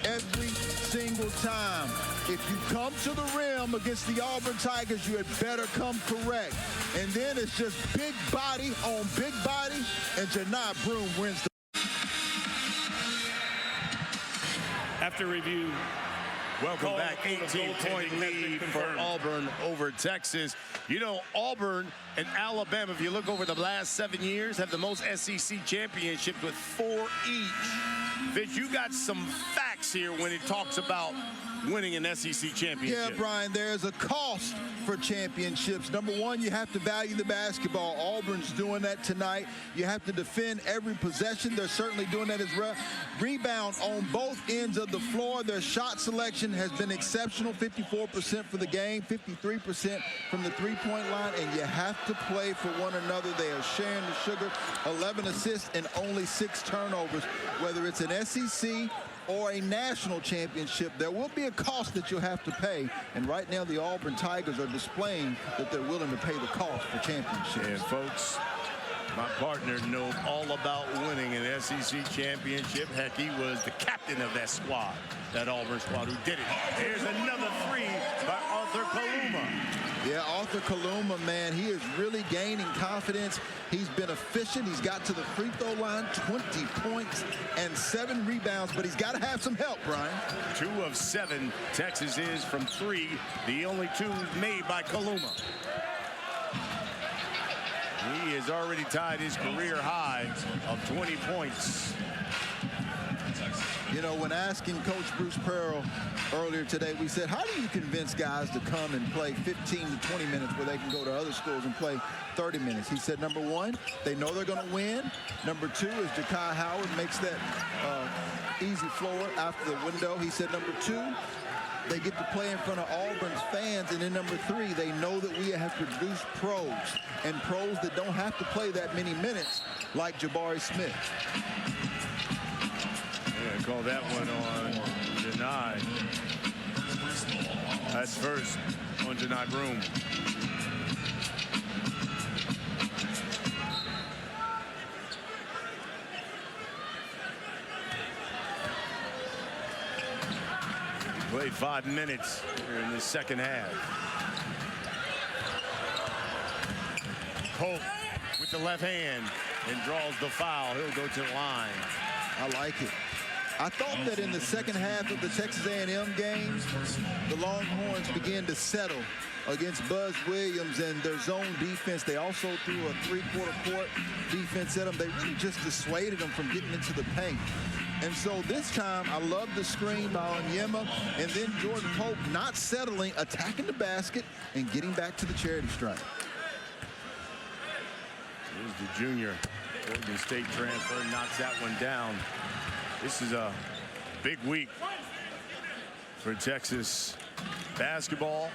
Speaker 1: every single time. If you come to the rim against the Auburn Tigers, you had better come correct. And then it's just big body on big body, and Janai Broom wins the...
Speaker 2: After review, welcome back. 18-point lead for Auburn over Texas. You know, Auburn and Alabama, if you look over the last 7 years, have the most SEC championships with 4 each. Fitz, you got some facts here when it talks about winning an SEC championship.
Speaker 1: Yeah, Brian, there's a cost for championships. Number one, you have to value the basketball. Auburn's doing that tonight. You have to defend every possession. They're certainly doing that as well. Rebound on both ends of the floor. Their shot selection has been exceptional. 54% for the game, 53% from the three-point line, and you have to play for one another. They are sharing the sugar. 11 assists and only 6 turnovers. Whether it's an SEC or a national championship, there will be a cost that you'll have to pay. And right now, the Auburn Tigers are displaying that they're willing to pay the cost for championships.
Speaker 2: And folks, my partner knows all about winning an SEC championship. Heck, he was the captain of that squad, that Auburn squad who did it. Here's another three by Arthur Kaluma.
Speaker 1: Yeah, Arthur Kaluma, man, he is really gaining confidence. He's been efficient. He's got to the free throw line, 20 points and 7 rebounds, but he's got to have some help, Brian.
Speaker 2: 2 of 7 Texas is from 3, the only 2 made by Kaluma. He has already tied his career high of 20 points.
Speaker 1: You know, when asking Coach Bruce Pearl earlier today, we said, how do you convince guys to come and play 15 to 20 minutes where they can go to other schools and play 30 minutes? He said, number one, they know they're going to win. Number 2 is Ja'Kai Howard makes that easy floor after the window. He said, number 2, they get to play in front of Auburn's fans. And then number 3, they know that we have produced pros, and pros that don't have to play that many minutes, like Jabari Smith.
Speaker 2: Yeah, call that one on Janai. That's first on Janai Broom. Played 5 minutes here in the second half. Polk with the left hand and draws the foul. He'll go to the line.
Speaker 1: I like it. I thought that in the second half of the Texas A&M game, the Longhorns began to settle against Buzz Williams and their zone defense. They also threw a three-quarter court defense at them. They really just dissuaded them from getting into the paint. And so this time, I love the screen by Oyema, and then Jordan Pope not settling, attacking the basket, and getting back to the charity stripe.
Speaker 2: Here's the junior. Oregon State transfer, knocks that one down. This is a big week for Texas basketball,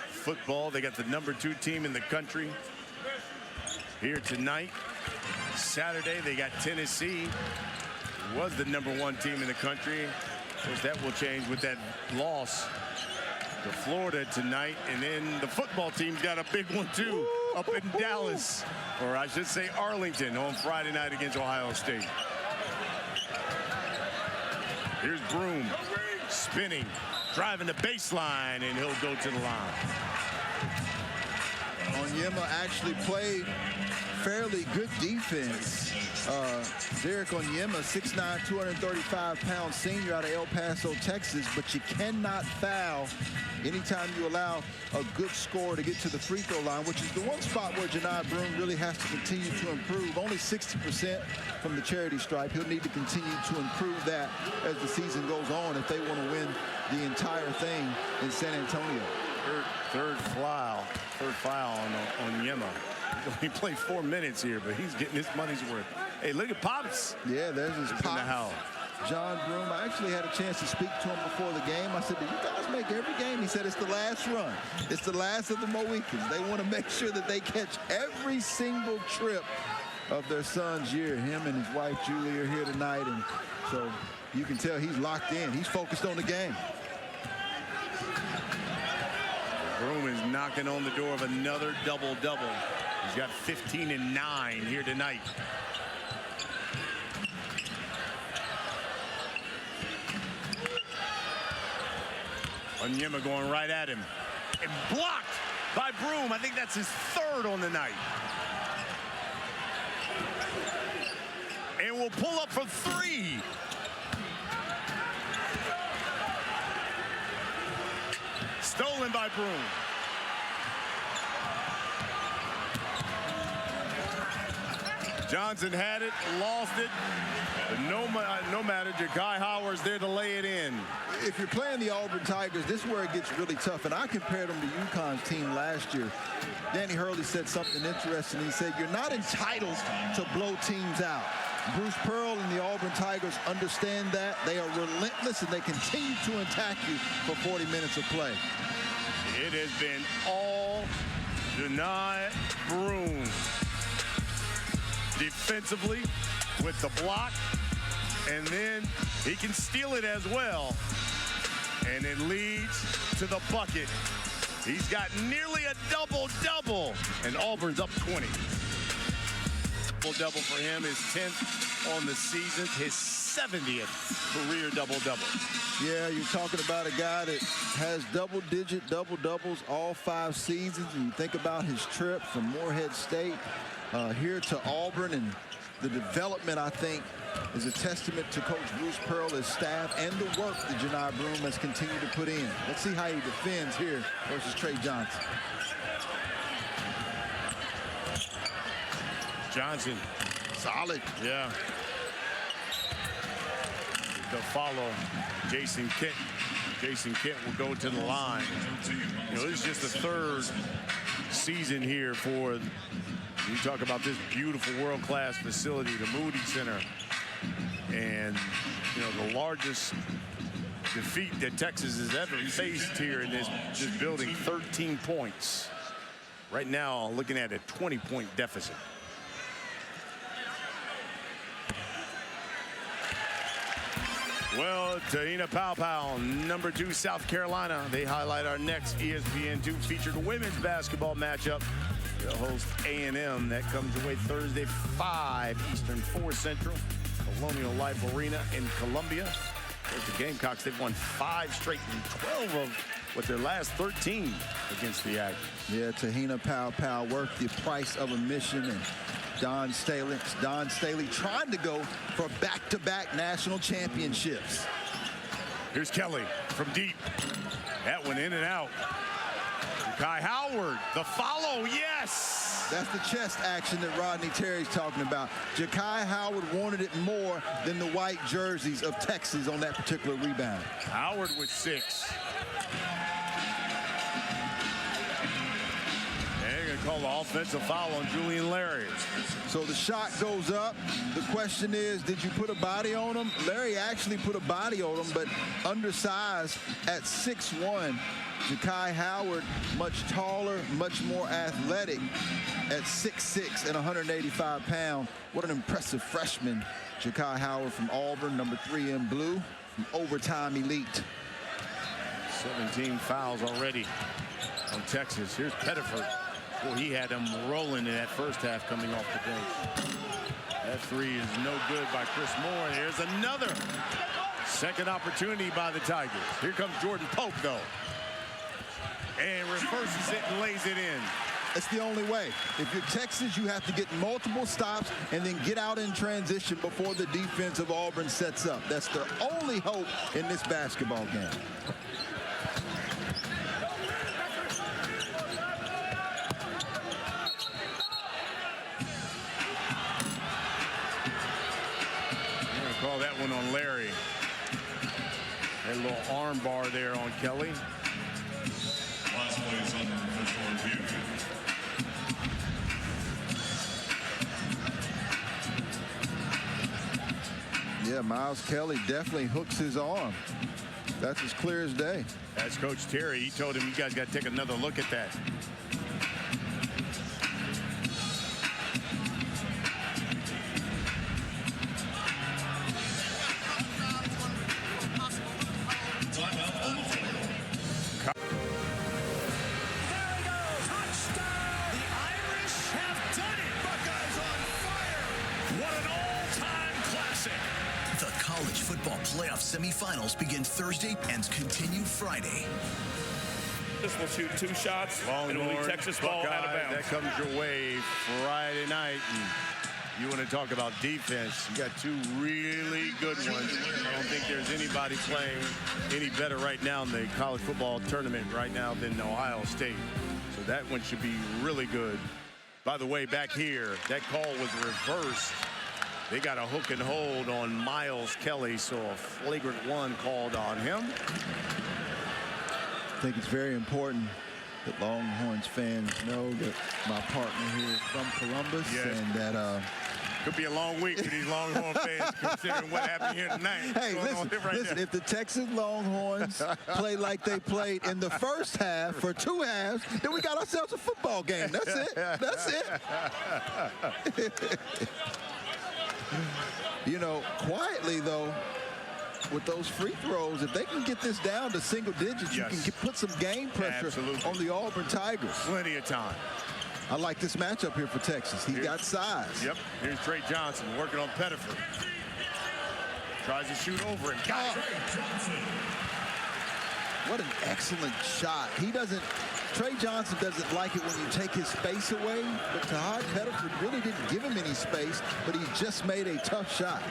Speaker 2: football. They got the number 2 team in the country here tonight. Saturday, they got Tennessee, who was the number 1 team in the country. Of course, that will change with that loss to Florida tonight. And then the football team's got a big one, too, up in Dallas, or I should say Arlington, on Friday night against Ohio State. Here's Broom. Spinning, driving the baseline, and he'll go to the line.
Speaker 1: Onyema actually played fairly good defense. Derek Onyema, 6'9", 235-pound senior out of El Paso, Texas, but you cannot foul anytime you allow a good scorer to get to the free throw line, which is the one spot where Johni Broome really has to continue to improve. Only 60% from the charity stripe. He'll need to continue to improve that as the season goes on if they want to win the entire thing in San Antonio.
Speaker 2: Third foul on Onyema. He played 4 minutes here, but he's getting his money's worth. Hey, look at Pops.
Speaker 1: Yeah, there's his Pops.
Speaker 2: In the house.
Speaker 1: John Broome. I actually had a chance to speak to him before the game. I said, do you guys make every game? He said, it's the last run. It's the last of the Mohicans. They want to make sure that they catch every single trip of their son's year. Him and his wife, Julie, are here tonight. And so you can tell he's locked in. He's focused on the game.
Speaker 2: Broome is knocking on the door of another double-double. He's got 15 and 9 here tonight. Onyema going right at him. And blocked by Broome. I think that's his third on the night. And will pull up for 3. Stolen by Broome. Johnson had it, lost it. But no matter, Ja'Kai Howard's there to lay it in.
Speaker 1: If you're playing the Auburn Tigers, this is where it gets really tough. And I compared them to UConn's team last year. Danny Hurley said something interesting. He said, you're not entitled to blow teams out. Bruce Pearl and the Auburn Tigers understand that. They are relentless, and they continue to attack you for 40 minutes of play.
Speaker 2: It has been all Johni Broome. Defensively with the block, and then he can steal it as well. And it leads to the bucket. He's got nearly a double-double, and Auburn's up 20. Double-double for him, his 10th on the season, his 70th career double-double.
Speaker 1: Yeah, you're talking about a guy that has double-digit double-doubles all 5 seasons, and you think about his trip from Morehead State here to Auburn, and the development, I think, is a testament to Coach Bruce Pearl, his staff, and the work that Johni Broome has continued to put in. Let's see how he defends here versus Trey Johnson.
Speaker 2: Johnson.
Speaker 1: Solid.
Speaker 2: Yeah. To follow Jason Kent. Jason Kent will go to the line. You know, this is just the 3rd season here for, you talk about this beautiful world-class facility, the Moody Center. And, you know, the largest defeat that Texas has ever faced here in this building, 13 points. Right now, looking at a 20-point deficit. Well, Tahina Paopao, number 2, South Carolina. They highlight our next ESPN2 featured women's basketball matchup. They'll host A&M. That comes away Thursday, 5 Eastern, 4 Central. Colonial Life Arena in Columbia. There's the Gamecocks. They've won 5 straight and 12 of their last 13 against the Aggies. Yeah,
Speaker 1: Tahina Paopao worth the price of admission, and Don Staley trying to go for back-to-back national championships.
Speaker 2: Here's Kelly from deep. That went in and out. Ja'Kai Howard, the follow, yes!
Speaker 1: That's the chest action that Rodney Terry's talking about. Ja'Kai Howard wanted it more than the white jerseys of Texas on that particular rebound.
Speaker 2: Howard with 6. Call the offensive foul on Julian Larry.
Speaker 1: So the shot goes up. The question is, did you put a body on him? Larry actually put a body on him, but undersized at 6'1". Ja'Kai Howard, much taller, much more athletic at 6'6" and 185 pounds. What an impressive freshman. Ja'Kai Howard from Auburn, number 3 in blue, from Overtime Elite.
Speaker 2: 17 fouls already on Texas. Here's Pettiford. Well, he had them rolling in that first half coming off the bench. That three is no good by Chris Moore. There's another second opportunity by the Tigers. Here comes Jordan Pope, though. And reverses it and lays it in.
Speaker 1: It's the only way. If you're Texas, you have to get multiple stops and then get out in transition before the defense of Auburn sets up. That's their only hope in this basketball game.
Speaker 2: Call that one on Larry. A little arm bar there on Kelly.
Speaker 3: Last play is under official review.
Speaker 1: Yeah, Miles Kelly definitely hooks his arm. That's as clear as day.
Speaker 2: That's Coach Terry. He told him, you guys got to take another look at that.
Speaker 4: Playoff semifinals begin Thursday and continue Friday.
Speaker 5: This will shoot 2 shots, and it will be Texas ball out of bounds.
Speaker 2: That comes your way Friday night. And you want to talk about defense. You got 2 really good ones. I don't think there's anybody playing any better right now in the college football tournament right now than Ohio State. So that one should be really good. By the way, back here, that call was reversed. They got a hook and hold on Miles Kelly, so a flagrant 1 called on him.
Speaker 1: I think it's very important that Longhorns fans know that my partner here is from Columbus, and that
Speaker 2: could be a long week for these Longhorn fans considering what happened here tonight.
Speaker 1: Hey, listen, if the Texas Longhorns play like they played in the first half for 2 halves, then we got ourselves a football game. That's it. That's it. You know, quietly, though, with those free throws, if they can get this down to single digits, you can put some game pressure on the Auburn Tigers.
Speaker 2: Plenty of time.
Speaker 1: I like this matchup here for Texas. He's got size.
Speaker 2: Yep. Here's Trey Johnson working on Pettiford. Tries to shoot over him. Got it.
Speaker 1: What an excellent shot. Trey Johnson doesn't like it when you take his space away, but Todd Pettiford really didn't give him any space, but he just made a tough shot.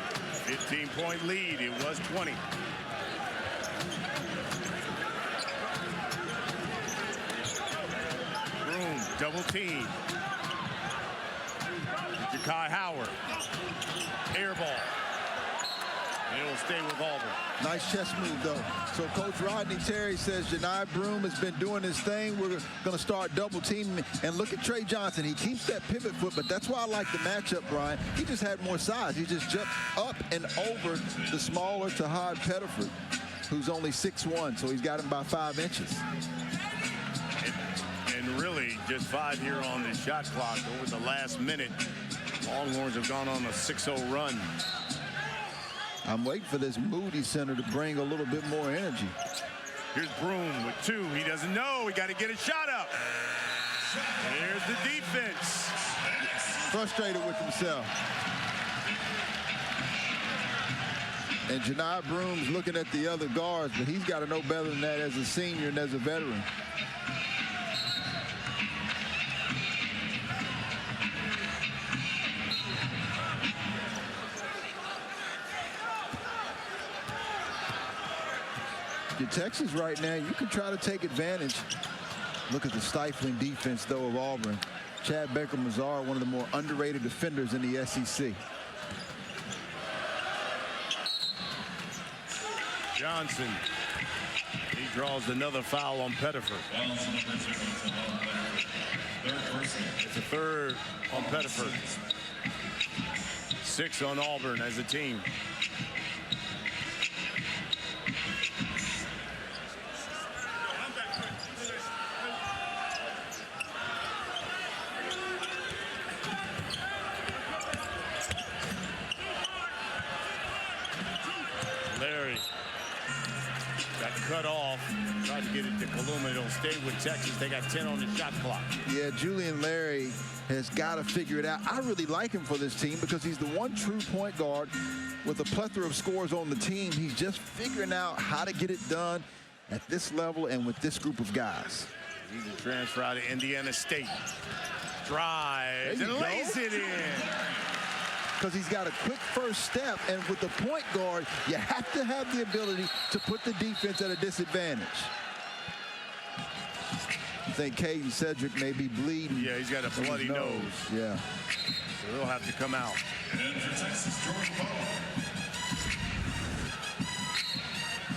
Speaker 2: 15-point lead. It was 20. Broom, double team. Ja'Kai Howard. Air ball. It'll stay with Auburn.
Speaker 1: Nice chest move, though. So Coach Rodney Terry says Janai Broom has been doing his thing. We're going to start double teaming. And look at Trey Johnson. He keeps that pivot foot, but that's why I like the matchup, Brian. He just had more size. He just jumped up and over the smaller Todd Pettiford, who's only 6'1", so he's got him by 5 inches.
Speaker 2: And really, just 5 here on the shot clock over the last minute. Longhorns have gone on a 6-0 run.
Speaker 1: I'm waiting for this Moody center to bring a little bit more energy.
Speaker 2: Here's Broom with 2. He doesn't know. He got to get a shot up. Here's the defense.
Speaker 1: Frustrated with himself. And Janai Broom's looking at the other guards, but he's got to know better than that as a senior and as a veteran. Texas right now, you can try to take advantage. Look at the stifling defense, though, of Auburn. Chad Baker-Mazar, one of the more underrated defenders in the SEC.
Speaker 2: Johnson. He draws another foul on Pettiford. It's a 3rd on Pettiford. 6 on Auburn as a team. Larry got cut off. Tried to get get it to Kaluma. It'll stay with Texas. They got 10 on the shot clock.
Speaker 1: Yeah, Julian Larry has got to figure it out. I really like him for this team because he's the one true point guard with a plethora of scores on the team. He's just figuring out how to get it done at this level and with this group of guys.
Speaker 2: He's a transfer out of Indiana State. Drives and lays it in.
Speaker 1: Because he's got a quick first step, and with the point guard, you have to have the ability to put the defense at a disadvantage. I think Caden Cedric may be bleeding.
Speaker 2: Yeah, he's got a bloody nose.
Speaker 1: Yeah.
Speaker 2: So he'll have to come out.
Speaker 3: And for Texas, Jordan Ball.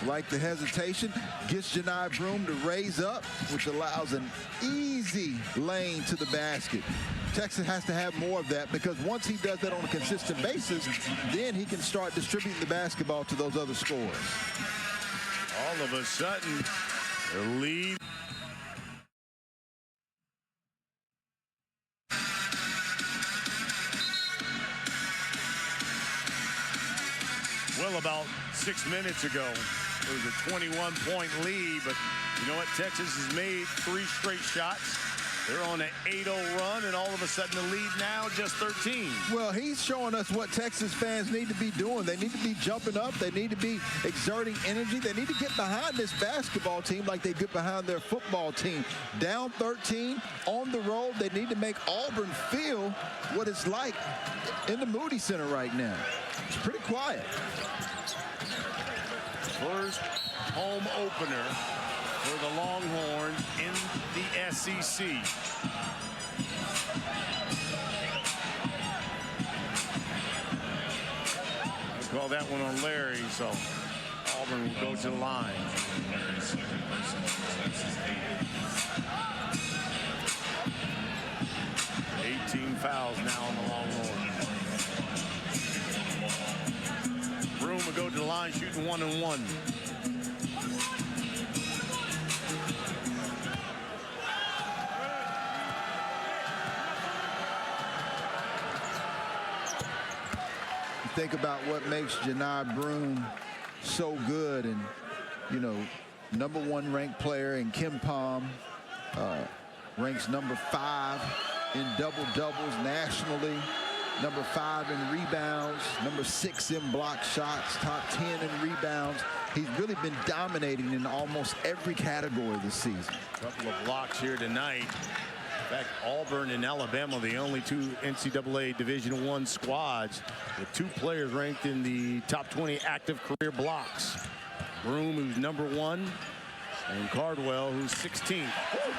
Speaker 1: Like the hesitation, gets Janai Broome to raise up, which allows an easy lane to the basket. Texas has to have more of that because once he does that on a consistent basis, then he can start distributing the basketball to those other scorers.
Speaker 2: All of a sudden, the lead. Well, about 6 minutes ago, it was a 21-point lead, but you know what? Texas has made 3 straight shots. They're on an 8-0 run, and all of a sudden the lead now just 13.
Speaker 1: Well, he's showing us what Texas fans need to be doing. They need to be jumping up. They need to be exerting energy. They need to get behind this basketball team like they get behind their football team. Down 13 on the road. They need to make Auburn feel what it's like in the Moody Center right now. It's pretty quiet.
Speaker 2: First home opener for the Longhorns in the SEC. We'll call that one on Larry, so Auburn will go to the line. 18 fouls now on the Longhorns. Broome will go to the line shooting 1-and-1.
Speaker 1: Think about what makes Janai Broome so good, and you know, #1 ranked player in Kim Palm, ranks #5 in double doubles nationally, #5 in rebounds, #6 in block shots, top 10 in rebounds. He's really been dominating in almost every category this season.
Speaker 2: A couple of blocks here tonight. In fact, Auburn and Alabama, the only 2 NCAA Division I squads with 2 players ranked in the top 20 active career blocks. Broome, who's #1, and Cardwell, who's 16th.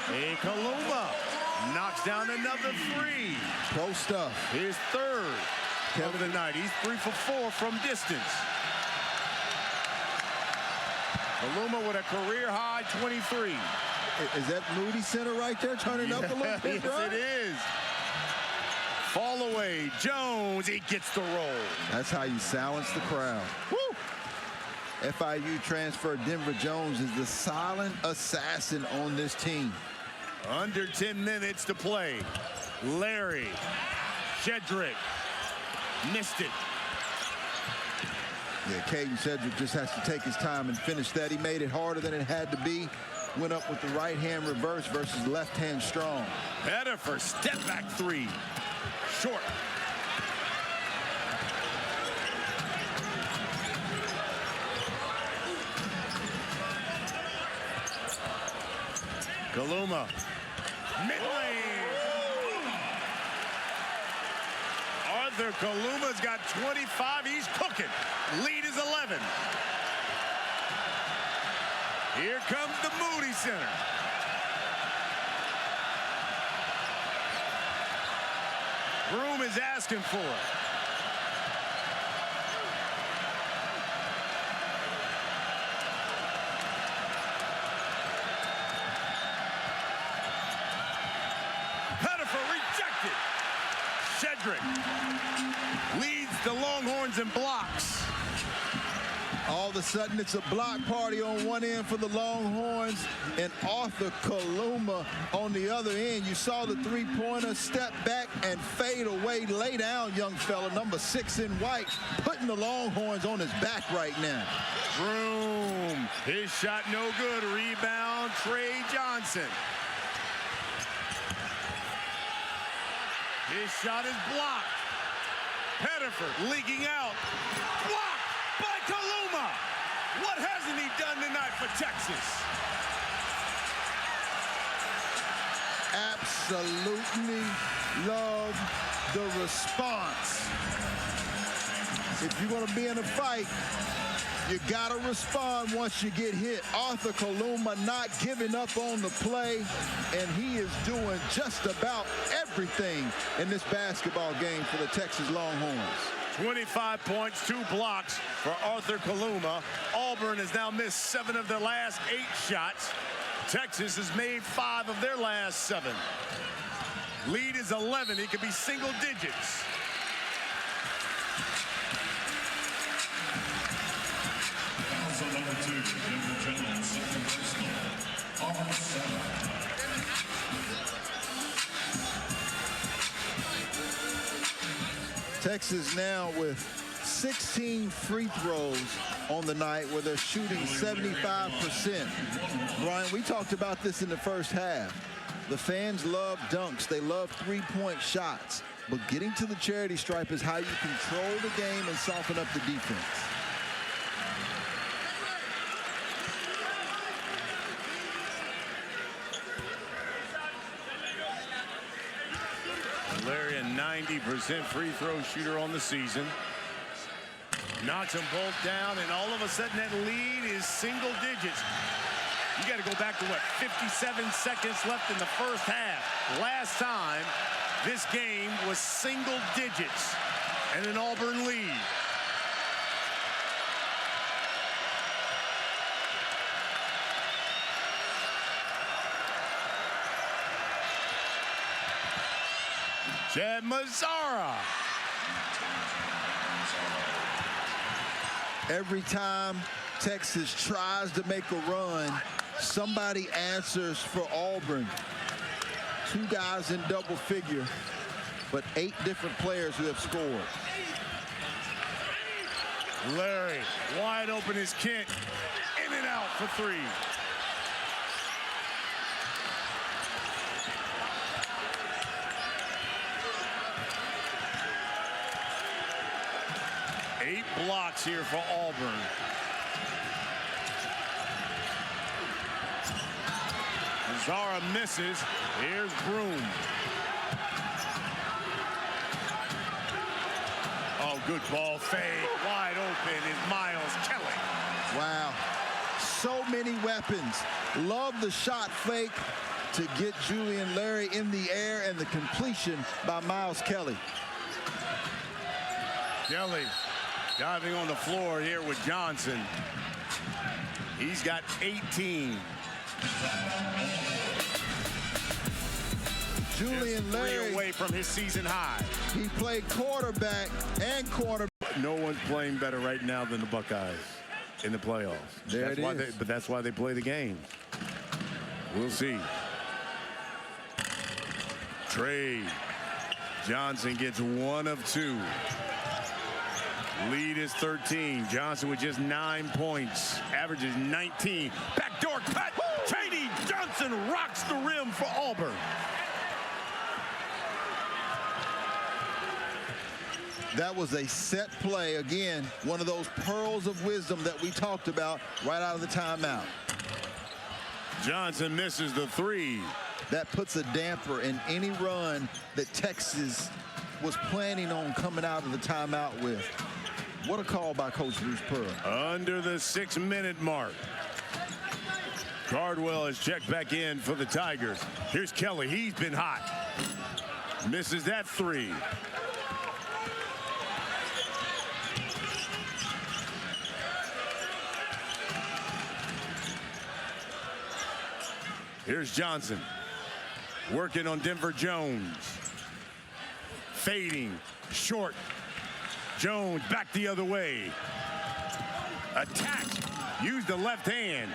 Speaker 2: Hey, Kaluma knocks down another 3.
Speaker 1: Pro stuff.
Speaker 2: His 3rd of the night. He's 3 for 4 from distance. Kaluma with a career-high 23.
Speaker 1: Is that Moody Center right there turning up a little bit,
Speaker 2: yes,
Speaker 1: bro?
Speaker 2: it is. Fall away. Jones, he gets the roll.
Speaker 1: That's how you silence the crowd. Woo! FIU transfer Denver Jones is the silent assassin on this team.
Speaker 2: Under 10 minutes to play. Larry, Shedrick, missed it.
Speaker 1: Yeah, Caden Cedric just has to take his time and finish that. He made it harder than it had to be. Went up with the right hand reverse versus left hand strong.
Speaker 2: Better for step back 3. Short. Kaluma. Mid-lane. Arthur Kaluma's got 25. He's cooking. Lead is 11. Here comes the Moody Center. Broome is asking for it. Pettifer rejected. Shedrick leads the Longhorns in blocks.
Speaker 1: All of a sudden, it's a block party on one end for the Longhorns and Arthur Kaluma on the other end. You saw the three-pointer step back and fade away. Lay down, young fella, number 6 in white, putting the Longhorns on his back right now.
Speaker 2: Broom. His shot no good. Rebound, Trey Johnson. His shot is blocked. Pettiford leaking out. Blocked by Kaluma. What hasn't he done tonight for Texas?
Speaker 1: Absolutely love the response. If you're going to be in a fight, you got to respond once you get hit. Arthur Kaluma not giving up on the play, and he is doing just about everything in this basketball game for the Texas Longhorns.
Speaker 2: 25 points, 2 blocks for Arthur Kaluma. Auburn has now missed 7 of their last 8 shots. Texas has made 5 of their last 7. Lead is 11. It could be single digits.
Speaker 3: Also number 2, Denver Jones, second personal. Auburn 7.
Speaker 1: Texas now with 16 free throws on the night where they're shooting 75%. Brian, we talked about this in the first half. The fans love dunks. They love three-point shots. But getting to the charity stripe is how you control the game and soften up the defense.
Speaker 2: Larry, a 90% free throw shooter on the season. Knocks them both down, and all of a sudden that lead is single digits. You got to go back to, what, 57 seconds left in the first half. Last time, this game was single digits and an Auburn lead. Chad Mazzara.
Speaker 1: Every time Texas tries to make a run, somebody answers for Auburn. 2 guys in double figure, but 8 different players who have scored.
Speaker 2: Larry, wide open is Kent. In and out for 3. Eight blocks here for Auburn. Zara misses. Here's Broom. Oh, good ball fake. Wide open is Miles Kelly.
Speaker 1: Wow. So many weapons. Love the shot fake to get Julian Larry in the air, and the completion by Miles Kelly.
Speaker 2: Kelly diving on the floor here with Johnson. He's got 18.
Speaker 1: Julian Larry,
Speaker 2: away from his season high.
Speaker 1: he played quarterback and cornerback.
Speaker 2: No one's playing better right now than the Buckeyes in the playoffs.
Speaker 1: There
Speaker 2: that's
Speaker 1: it
Speaker 2: why
Speaker 1: is.
Speaker 2: but that's why they play the game. We'll see. Trey Johnson gets 1 of 2. Lead is 13. Johnson with just 9 points. Averages 19. Backdoor cut. Trey Johnson rocks the rim for Auburn.
Speaker 1: That was a set play. Again, one of those pearls of wisdom that we talked about right out of the timeout.
Speaker 2: Johnson misses the 3.
Speaker 1: That puts a damper in any run that Texas was planning on coming out of the timeout with. What a call by Coach Bruce Pearl.
Speaker 2: Under the 6-minute mark. Cardwell is checked back in for the Tigers. Here's Kelly. He's been hot. Misses that 3. Here's Johnson. Working on Denver Jones. Fading. Short. Jones back the other way. attacked. Used the left hand.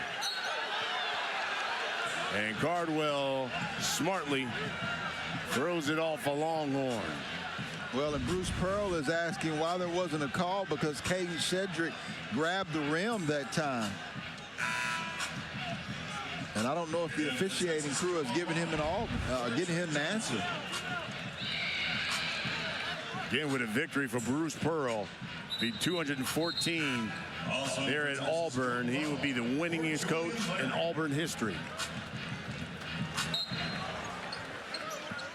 Speaker 2: And Cardwell smartly throws it off a Longhorn.
Speaker 1: Well, and Bruce Pearl is asking why there wasn't a call because Caden Shedrick grabbed the rim that time. And I don't know if the officiating crew is giving him getting him an answer.
Speaker 2: Again, with a victory for Bruce Pearl, be 214 there at Auburn. He will be the winningest coach in Auburn history.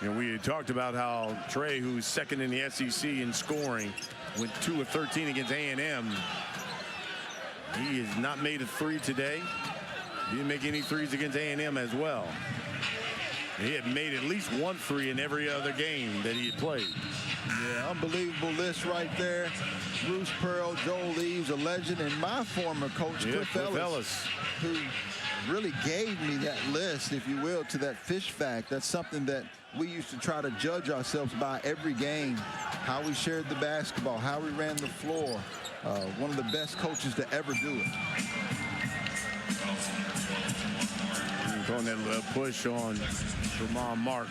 Speaker 2: And we had talked about how Trey, who's second in the SEC in scoring, went 2 of 13 against A&M. He has not made a three today. He didn't make any threes against A&M as well. He had made at least one three in every other game that he had played.
Speaker 1: Yeah, unbelievable list right there. Bruce Pearl, Joel Leaves, a legend, and my former coach, Cliff Ellis, who really gave me that list, if you will, to that fish fact. That's something that we used to try to judge ourselves by every game, how we shared the basketball, how we ran the floor. One of the best coaches to ever do it.
Speaker 2: Throwing that little push on Tremont Mark.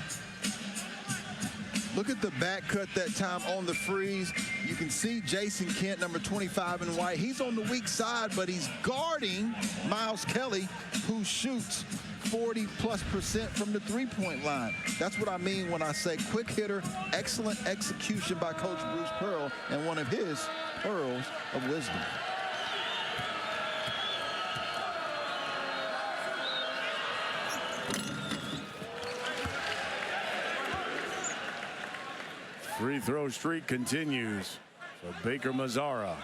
Speaker 1: Look at the back cut that time on the freeze. You can see Jason Kent, number 25 in white. He's on the weak side, but he's guarding Miles Kelly, who shoots 40+% from the three-point line. That's what I mean when I say quick hitter, excellent execution by Coach Bruce Pearl, and one of his pearls of wisdom.
Speaker 2: Free throw streak continues for Baker Mazzara.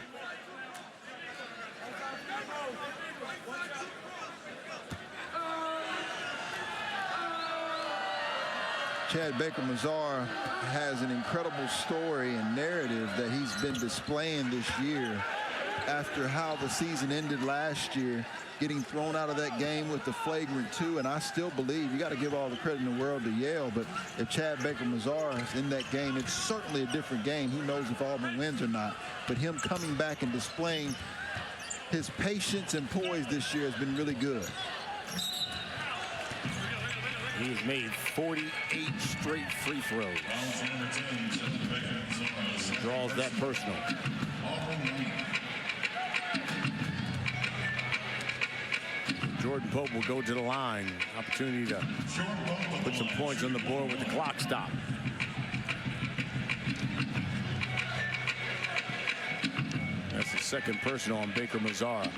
Speaker 1: Chad Baker Mazzara has an incredible story and narrative that he's been displaying this year after how the season ended last year, getting thrown out of that game with the flagrant 2. And I still believe you got to give all the credit in the world to Yale, but if Chad Baker Mazzara is in that game, it's certainly a different game. Who knows if Auburn wins or not, but him coming back and displaying his patience and poise this year has been really good.
Speaker 2: He has made 48 straight free throws. He draws that personal. Jordan Pope will go to the line. Opportunity to put some points on the board with the clock stop. That's the second personal on Baker Mazzara.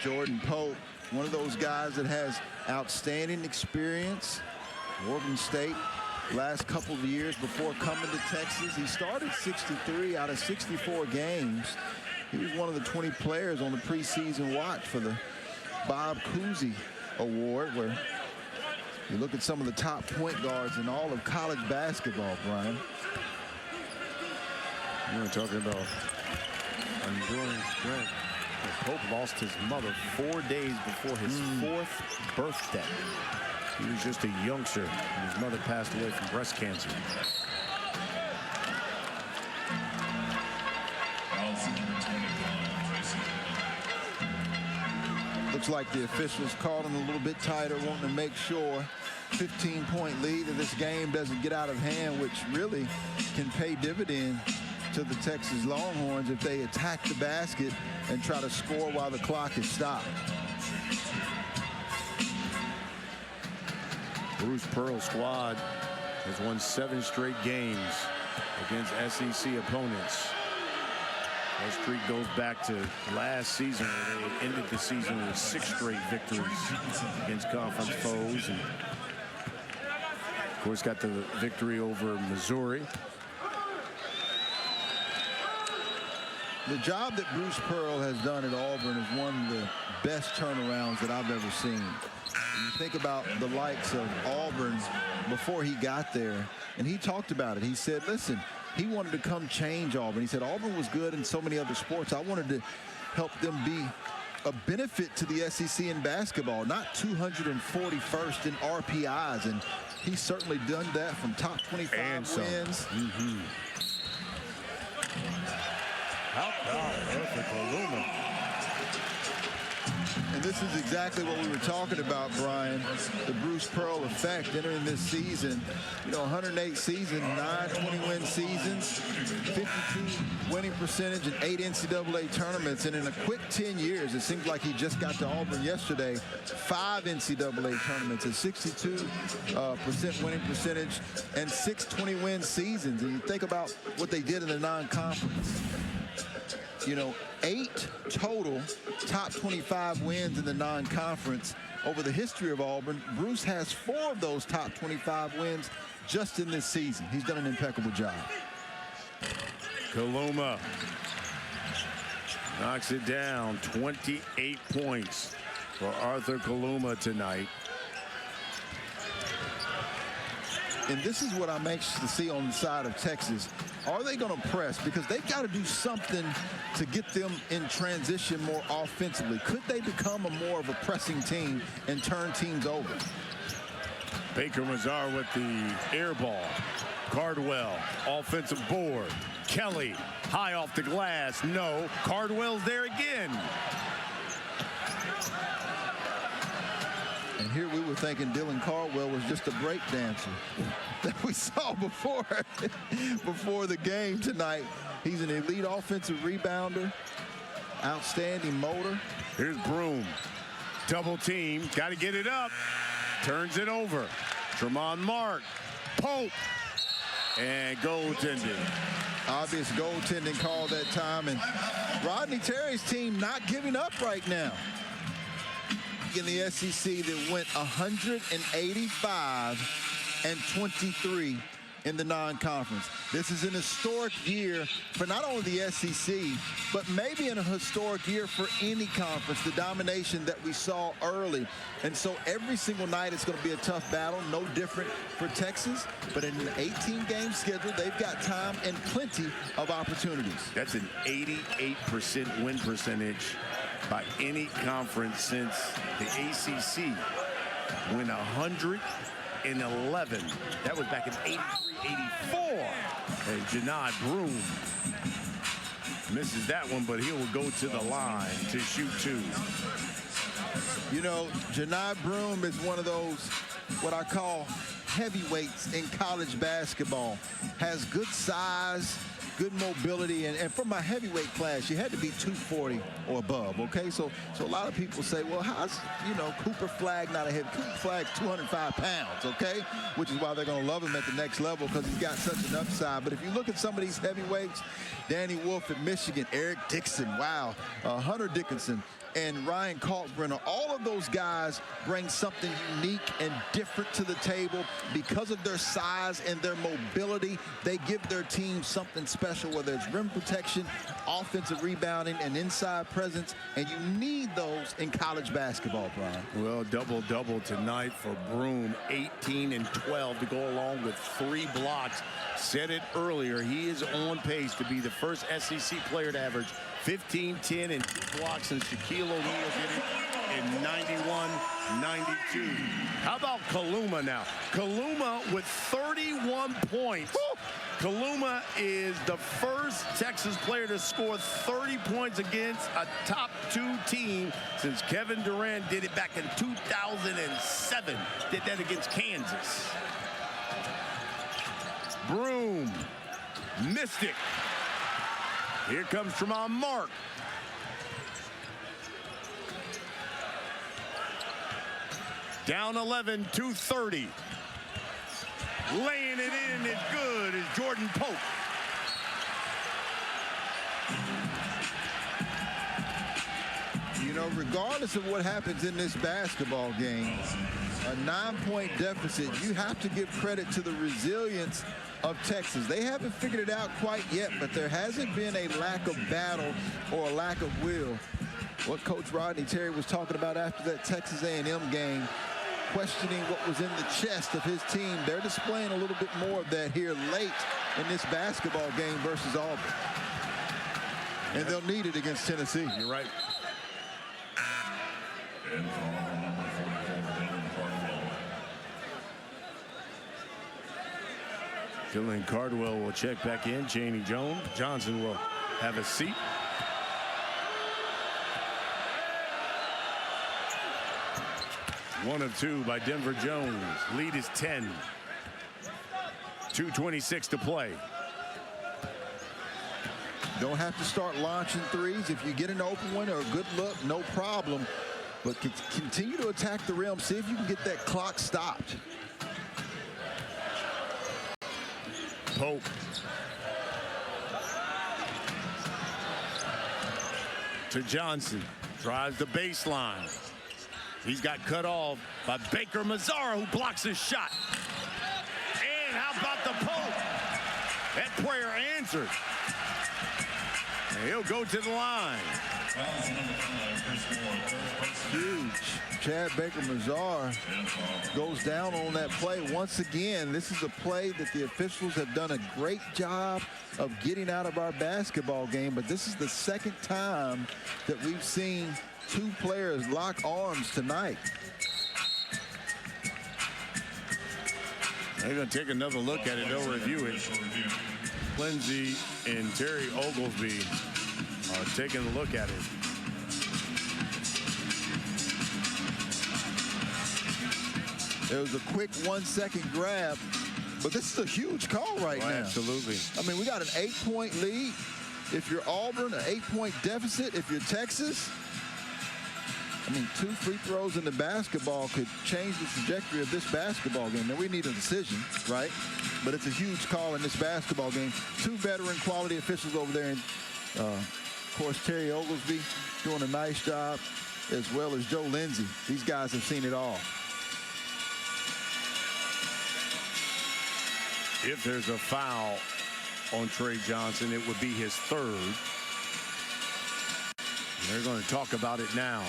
Speaker 1: Jordan Pope, one of those guys that has outstanding experience. Oregon State, last couple of years before coming to Texas. He started 63 out of 64 games. He was one of the 20 players on the preseason watch for the Bob Cousy Award, where you look at some of the top point guards in all of college basketball, Brian.
Speaker 2: You were talking about enduring strength. Pope lost his mother 4 days before his 4th birthday. He was just a youngster, and his mother passed away from breast cancer.
Speaker 1: Looks like the officials called him a little bit tighter, wanting to make sure 15-point lead that this game doesn't get out of hand, which really can pay dividends to the Texas Longhorns if they attack the basket and try to score while the clock is stopped.
Speaker 2: Bruce Pearl's squad has won 7 straight games against SEC opponents. That streak goes back to last season, where they ended the season with 6 straight victories against conference foes. And of course, got the victory over Missouri.
Speaker 1: The job that Bruce Pearl has done at Auburn is one of the best turnarounds that I've ever seen. You think about the likes of Auburn before he got there, and he talked about it. He said, listen, he wanted to come change Auburn. He said Auburn was good in so many other sports. I wanted to help them be a benefit to the SEC in basketball, not 241st in RPIs. And he's certainly done that from top 25 wins.
Speaker 2: How Arthur Kaluma.
Speaker 1: And this is exactly what we were talking about, Brian. The Bruce Pearl effect entering this season. You know, 108 seasons, 9 20-win seasons, 52 winning percentage, and 8 NCAA tournaments. And in a quick 10 years, it seems like he just got to Auburn yesterday, 5 NCAA tournaments, a 62% winning percentage, and 6 20-win seasons. And you think about what they did in the non-conference. You know, 8 total top 25 wins in the non-conference over the history of Auburn. Bruce has 4 of those top 25 wins just in this season. He's done an impeccable job.
Speaker 2: Kaluma knocks it down. 28 points for Arthur Kaluma tonight.
Speaker 1: And this is what I'm anxious to see on the side of Texas. Are they going to press? Because they've got to do something to get them in transition more offensively. Could they become more of a pressing team and turn teams over?
Speaker 2: Baker Mazar with the air ball. Cardwell, offensive board. Kelly, high off the glass. No. Cardwell's there again.
Speaker 1: And here we were thinking Dylan Cardwell was just a break dancer that we saw before the game tonight. He's an elite offensive rebounder, outstanding motor.
Speaker 2: Here's Broom. Double team. Got to get it up. Turns it over. Tremont Mark. Pope. And goaltending.
Speaker 1: Obvious goaltending call that time. And Rodney Terry's team not giving up right now. In the SEC that went 185-23 in the non-conference. This is an historic year for not only the SEC, but maybe in a historic year for any conference, the domination that we saw early. And so every single night it's going to be a tough battle, no different for Texas. But in an 18-game schedule, they've got time and plenty of opportunities.
Speaker 2: That's an 88% win percentage by any conference since the ACC went 111. That was back in 83-84. And Janai Broom misses that one, but he will go to the line to shoot 2.
Speaker 1: You know, Janai Broom is one of those, what I call heavyweights in college basketball. Has good size, good mobility, and from my heavyweight class, you had to be 240 or above, okay? So a lot of people say, well, how's, you know, Cooper Flagg not a heavy? Cooper Flagg's 205 pounds, okay? Which is why they're going to love him at the next level, because he's got such an upside. But if you look at some of these heavyweights, Danny Wolf at Michigan, Eric Dixon, wow, Hunter Dickinson, and Ryan Kalkbrenner, all of those guys bring something unique and different to the table. Because of their size and their mobility, they give their team something special, whether it's rim protection, offensive rebounding, and inside presence, and you need those in college basketball, Brian.
Speaker 2: Well, double-double tonight for Broom, 18 and 12 to go along with 3 blocks. Said it earlier, he is on pace to be the first SEC player to average 15, 10, and 2 blocks since Shaquille O'Neal did it in 91-92. How about Kaluma now? Kaluma with 31 points. Woo! Kaluma is the first Texas player to score 30 points against a top 2 team since Kevin Durant did it back in 2007. Did that against Kansas. Broom. Mystic. Here comes Tremont Mark. Down 11, 2:30. Laying it in is good is Jordan Pope.
Speaker 1: You know, regardless of what happens in this basketball game, a 9-point deficit, you have to give credit to the resilience of Texas. They haven't figured it out quite yet, but there hasn't been a lack of battle or a lack of will. What Coach Rodney Terry was talking about after that Texas A&M game, questioning what was in the chest of his team. They're displaying a little bit more of that here late in this basketball game versus Auburn. And they'll need it against Tennessee.
Speaker 2: You're right. Dylan Cardwell will check back in. Chaney Johnson will have a seat. One of two by Denver Jones. Lead is 10. 2:26 to play.
Speaker 1: Don't have to start launching threes. If you get an open one or a good look, no problem. But continue to attack the rim. See if you can get that clock stopped.
Speaker 2: Pope. To Johnson. Drives the baseline. He's got cut off by Baker Mazzara, who blocks his shot. And how about the Pope? That prayer answered. And he'll go to the line.
Speaker 1: Huge. Chad Baker Mazzara goes down on that play. Once again, this is a play that the officials have done a great job of getting out of our basketball game, but this is the second time that we've seen two players lock arms tonight.
Speaker 2: They're going to take another look at it. They'll review it. Lindsay and Terry Oglesby are taking a look at it.
Speaker 1: It was a quick 1 second grab, but this is a huge call right now.
Speaker 2: Absolutely.
Speaker 1: I mean, we got an 8-point lead. If you're Auburn, an 8-point deficit. If you're Texas, I mean, 2 free throws in the basketball could change the trajectory of this basketball game. Now, we need a decision, right? But it's a huge call in this basketball game. 2 veteran quality officials over there. And, of course, Terry Oglesby doing a nice job, as well as Joe Lindsay. These guys have seen it all.
Speaker 2: If there's a foul on Trey Johnson, it would be his 3rd. And they're going to talk about it now.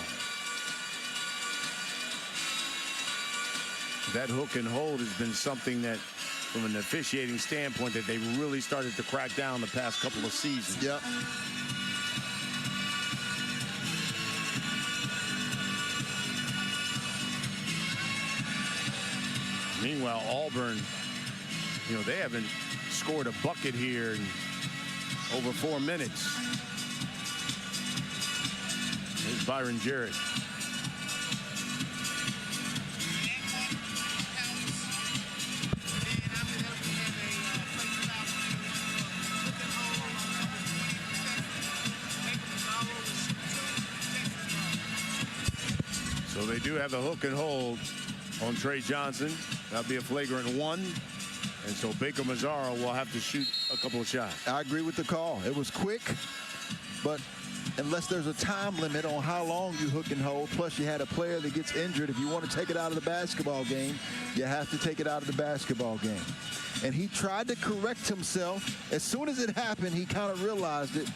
Speaker 2: That hook and hold has been something that, from an officiating standpoint, that they really started to crack down the past couple of seasons.
Speaker 1: Yep.
Speaker 2: Meanwhile, Auburn, you know, they haven't scored a bucket here in over 4 minutes. Here's Byron Jarrett. So they do have a hook and hold on Trey Johnson. That'll be a flagrant 1. And so Baker Mazzara will have to shoot a couple of shots.
Speaker 1: I agree with the call. It was quick, but unless there's a time limit on how long you hook and hold, plus you had a player that gets injured, if you want to take it out of the basketball game, you have to take it out of the basketball game. And he tried to correct himself. As soon as it happened, he kind of realized it.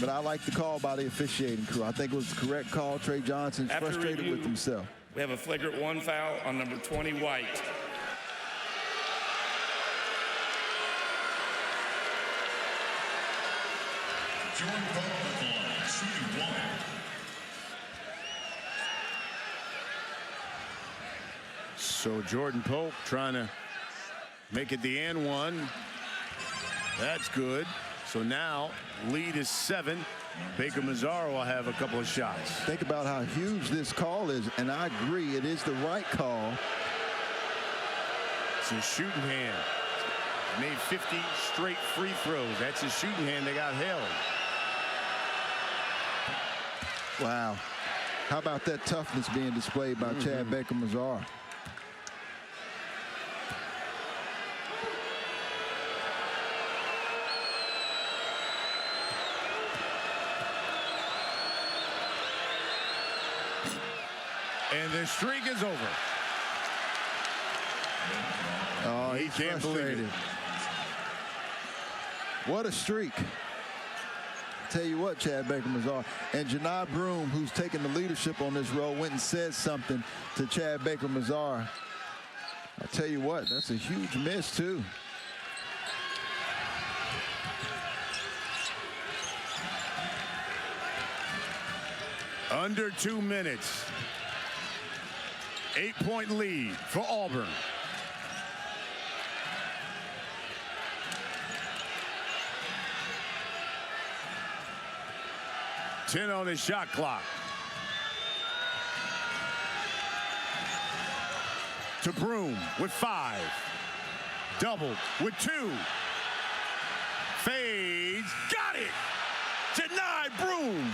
Speaker 1: But I like the call by the officiating crew. I think it was the correct call. Trey Johnson's frustrated with himself.
Speaker 5: We have a flagrant 1 foul on number 20, White.
Speaker 3: Jordan Pope at the line, shooting 1.
Speaker 2: So Jordan Pope trying to make it the and 1. That's good. So now lead is 7. Baker Mazzara will have a couple of shots.
Speaker 1: Think about how huge this call is, and I agree, it is the right call.
Speaker 2: It's his shooting hand. He made 50 straight free throws. That's his shooting hand they got held.
Speaker 1: Wow. How about that toughness being displayed by Chad Baker Mazzara?
Speaker 2: And the streak is over.
Speaker 1: Oh,
Speaker 2: He can't believe it.
Speaker 1: What a streak. Tell you what, Chad Baker Mazzara and Janai Broom, who's taking the leadership on this role, went and said something to Chad Baker Mazzara. I tell you what, that's a huge miss too.
Speaker 2: Under 2 minutes. 8-point lead for Auburn. $10 on the shot clock. To Broom with 5. Double with 2. Fades. Got it. Denied Broom.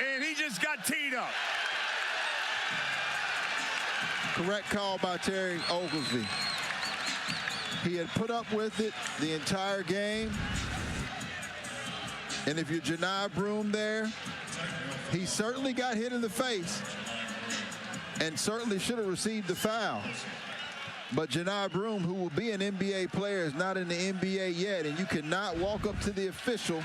Speaker 2: And he just got teed up.
Speaker 1: Correct call by Terry Oglesby. He had put up with it the entire game. And if you're Janai Broom there, he certainly got hit in the face and certainly should have received the foul. But Janai Broom, who will be an NBA player, is not in the NBA yet, and you cannot walk up to the official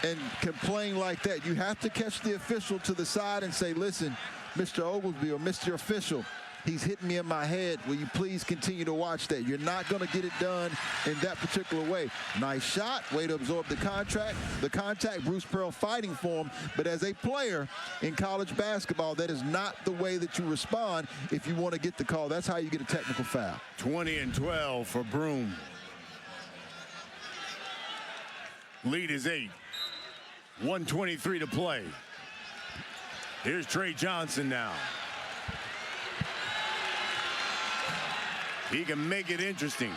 Speaker 1: and complain like that. You have to catch the official to the side and say, listen, Mr. Oglesby or Mr. Official, he's hitting me in my head. Will you please continue to watch that? You're not going to get it done in that particular way. Nice shot, way to absorb the contact, Bruce Pearl fighting for him. But as a player in college basketball, that is not the way that you respond if you want to get the call. That's how you get a technical foul.
Speaker 2: 20-12 for Broom. Lead is 8. 1:23 to play. Here's Trey Johnson now. He can make it interesting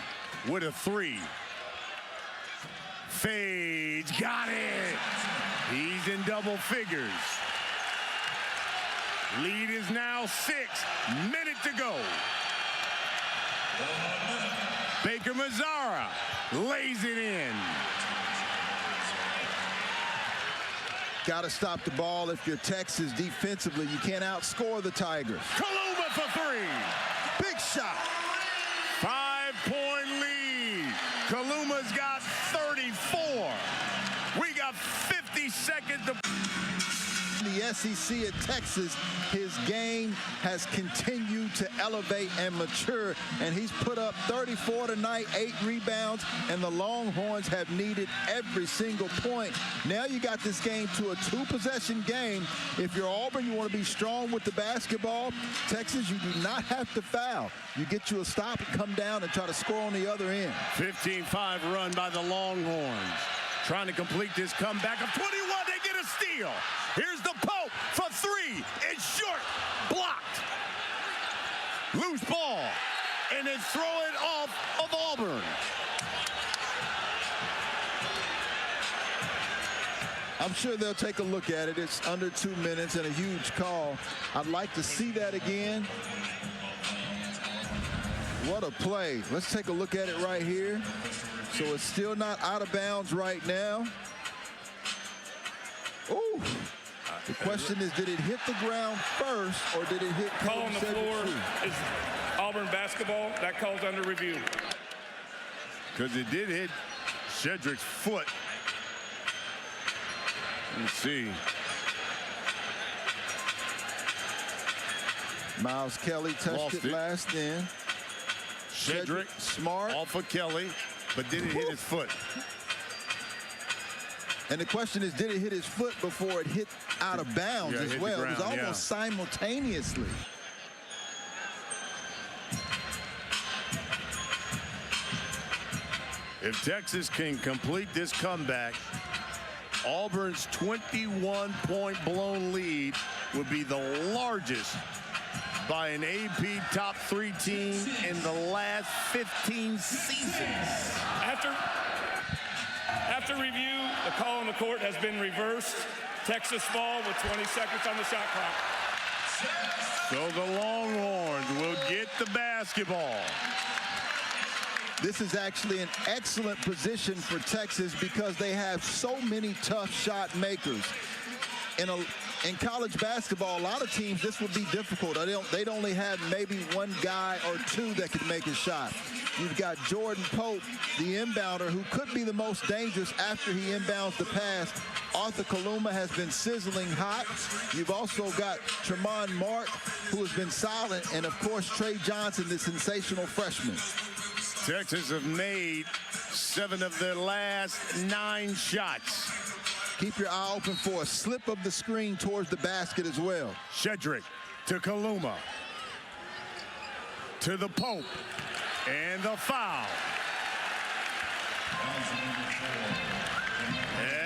Speaker 2: with a 3. Fades, got it. He's in double figures. Lead is now 6. Minute to go. Baker Mazzara lays it in.
Speaker 1: Got to stop the ball if you're Texas defensively. You can't outscore the Tigers.
Speaker 2: Kaluma for 3.
Speaker 1: Big shot.
Speaker 2: 5-point lead. Kaluma's got 34. We got 50 seconds to...
Speaker 1: The SEC at Texas, his game has continued to elevate and mature, and he's put up 34 tonight, 8 rebounds, and the Longhorns have needed every single point. Now you got this game to a 2-possession game. If you're Auburn, you want to be strong with the basketball. Texas, you do not have to foul. You get you a stop and come down and try to score on the other end.
Speaker 2: 15-5 run by the Longhorns. Trying to complete this comeback of 21. They get a steal. Here's the Pope for 3. It's short. Blocked. Loose ball. And then throw it off of Auburn.
Speaker 1: I'm sure they'll take a look at it. It's under 2 minutes and a huge call. I'd like to see that again. What a play. Let's take a look at it right here. So it's still not out of bounds right now. Ooh. The question is, did it hit the ground first or did it hit
Speaker 5: call on the floor is Auburn basketball. That call's under review.
Speaker 2: Because it did hit Shedrick's foot. Let's see.
Speaker 1: Miles Kelly touched it last in.
Speaker 2: Shedrick
Speaker 1: smart
Speaker 2: off of Kelly, but did it hit his foot?
Speaker 1: And the question is, did it hit his foot before it hit out of bounds as well? It was almost simultaneously.
Speaker 2: If Texas can complete this comeback, Auburn's 21-point blown lead would be the largest by an AP top 3 team in the last 15 seasons.
Speaker 5: After review, the call on the court has been reversed. Texas ball with 20 seconds on the shot clock.
Speaker 2: So the Longhorns will get the basketball.
Speaker 1: This is actually an excellent position for Texas because they have so many tough shot makers. In college basketball, a lot of teams, this would be difficult. They'd only have maybe 1 guy or 2 that could make a shot. You've got Jordan Pope, the inbounder, who could be the most dangerous after he inbounds the pass. Arthur Kaluma has been sizzling hot. You've also got Tremont Mark, who has been silent, and of course Trey Johnson, the sensational freshman.
Speaker 2: Texas have made 7 of their last 9 shots.
Speaker 1: Keep your eye open for a slip of the screen towards the basket as well.
Speaker 2: Shedrick to Kaluma. To the Pope. And the foul.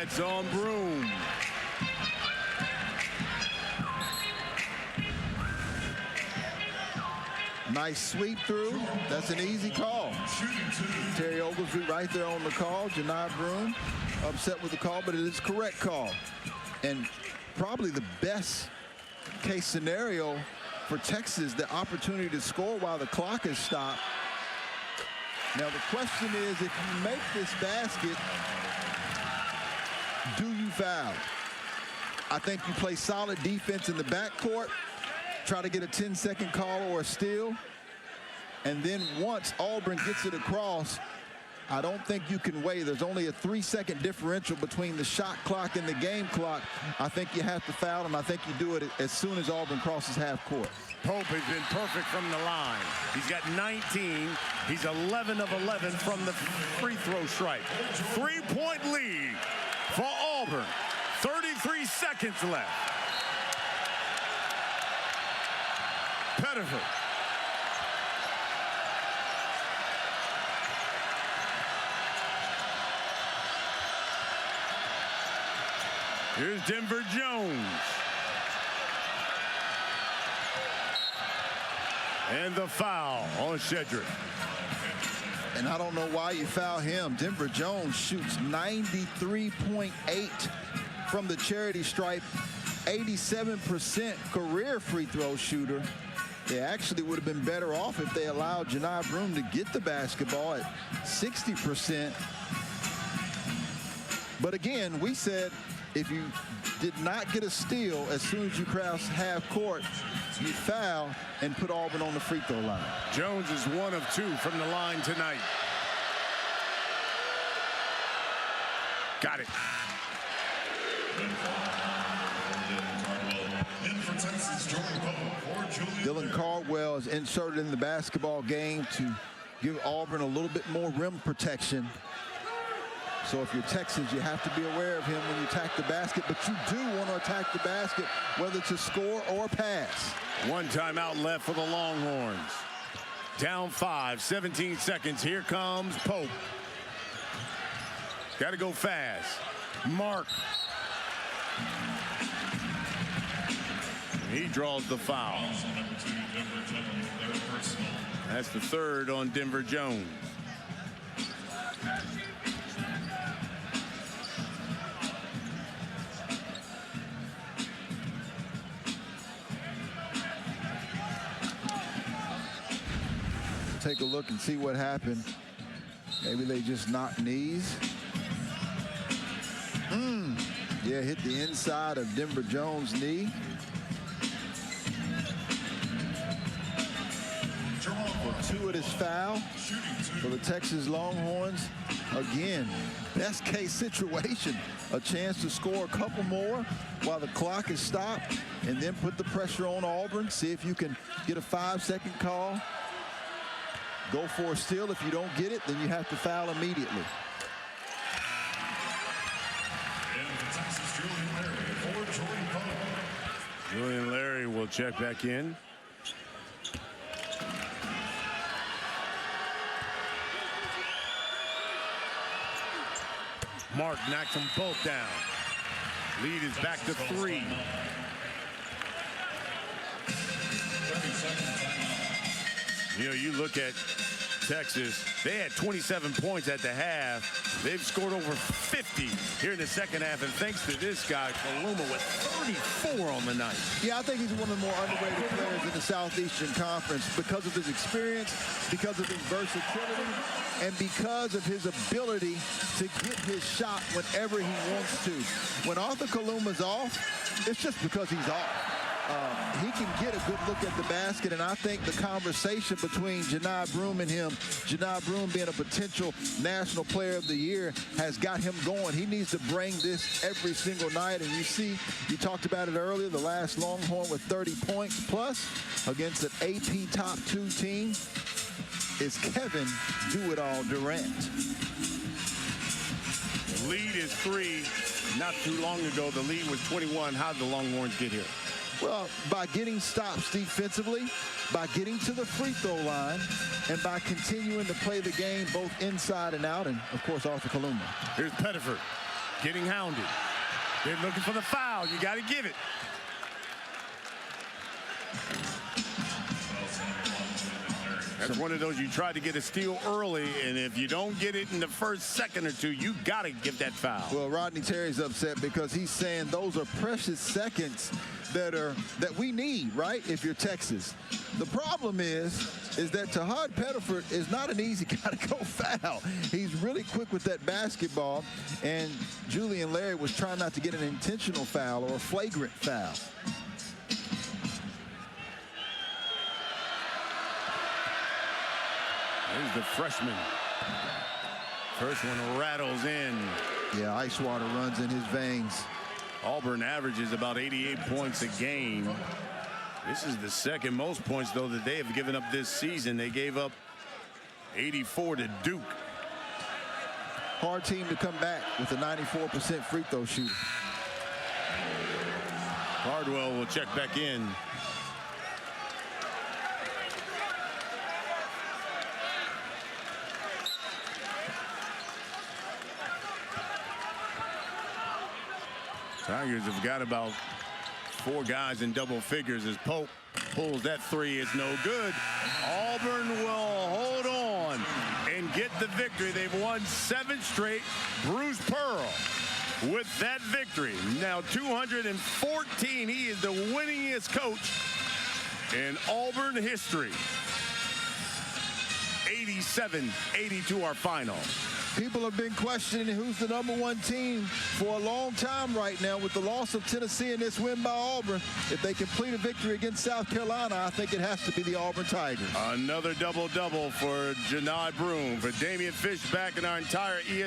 Speaker 2: It's on Broom.
Speaker 1: Nice sweep through. That's an easy call. Terry Oglesby right there on the call. Janai Broome upset with the call, but it is correct call. And probably the best case scenario for Texas, the opportunity to score while the clock is stopped. Now the question is, if you make this basket, do you foul? I think you play solid defense in the backcourt, try to get a 10-second call or a steal, and then once Auburn gets it across, I don't think you can wait. There's only a 3-second differential between the shot clock and the game clock. I think you have to foul, and I think you do it as soon as Auburn crosses half court.
Speaker 2: Pope has been perfect from the line. He's got 19. He's 11 of 11 from the free throw stripe. 3-point lead for Auburn. 33 seconds left. Pettiford. Here's Denver Jones. And the foul on Shedrick.
Speaker 1: And I don't know why you foul him. Denver Jones shoots 93.8 from the charity stripe, 87% career free throw shooter. They actually would have been better off if they allowed Janai Broome to get the basketball at 60%. But again, we said if you did not get a steal as soon as you cross half court, you foul and put Auburn on the free throw line.
Speaker 2: Jones is 1 of 2 from the line tonight. Got it.
Speaker 1: Dylan Cardwell is inserted in the basketball game to give Auburn a little bit more rim protection. So if you're Texas, you have to be aware of him when you attack the basket, but you do want to attack the basket, whether to score or pass.
Speaker 2: 1 timeout left for the Longhorns. Down 5, 17 seconds. Here comes Pope. Got to go fast. Mark. He draws the foul. That's the 3rd on Denver Jones.
Speaker 1: Take a look and see what happened. Maybe they just knocked knees. Yeah, hit the inside of Denver Jones' knee. Fortuitous foul for the Texas Longhorns. Again, best case situation. A chance to score a couple more while the clock is stopped, and then put the pressure on Auburn. See if you can get a 5-second call. Go for a steal. If you don't get it, then you have to foul immediately.
Speaker 2: Julian Larry will check back in. Mark knocks them both down. Lead is back to 3. You know, you look at Texas, they had 27 points at the half. They've scored over 50 here in the second half, and thanks to this guy, Kaluma, with 34 on the night.
Speaker 1: Yeah, I think he's one of the more underrated players in the Southeastern Conference because of his experience, because of his versatility, and because of his ability to get his shot whenever he wants to. When Arthur Kaluma's off, it's just because he's off. He can get a good look at the basket, and I think the conversation between Janai Broome and him, Janai Broome being a potential National Player of the Year, has got him going. He needs to bring this every single night, and you see, you talked about it earlier, the last Longhorn with 30 points plus against an AP top 2 team is Kevin Do-It-All Durant.
Speaker 2: The lead is 3. Not too long ago, the lead was 21. How did the Longhorns get here?
Speaker 1: Well, by getting stops defensively, by getting to the free throw line, and by continuing to play the game both inside and out, and, of course, Arthur Kaluma.
Speaker 2: Here's Pettiford getting hounded. They're looking for the foul. You got to give it. That's one of those you try to get a steal early, and if you don't get it in the first second or two, you got to give that foul.
Speaker 1: Well, Rodney Terry's upset because he's saying those are precious seconds that we need, right, if you're Texas. The problem is that Tahad Pettiford is not an easy guy to go foul. He's really quick with that basketball, and Julian Larry was trying not to get an intentional foul or a flagrant foul.
Speaker 2: There's the freshman. First one rattles in.
Speaker 1: Yeah, ice water runs in his veins.
Speaker 2: Auburn averages about 88 points a game. This is the second most points, though, that they have given up this season. They gave up 84 to Duke.
Speaker 1: Hard team to come back with a 94% free throw shooter.
Speaker 2: Cardwell will check back in. Tigers have got about 4 guys in double figures as Pope pulls that three. It's no good. Auburn will hold on and get the victory. They've won 7 straight. Bruce Pearl with that victory. Now 214. He is the winningest coach in Auburn history. 87-82 our final.
Speaker 1: People have been questioning who's the #1 team for a long time right now. With the loss of Tennessee and this win by Auburn, if they complete a victory against South Carolina, I think it has to be the Auburn Tigers.
Speaker 2: Another double-double for Janai Broome, for Damian Fishback, and our entire ESPN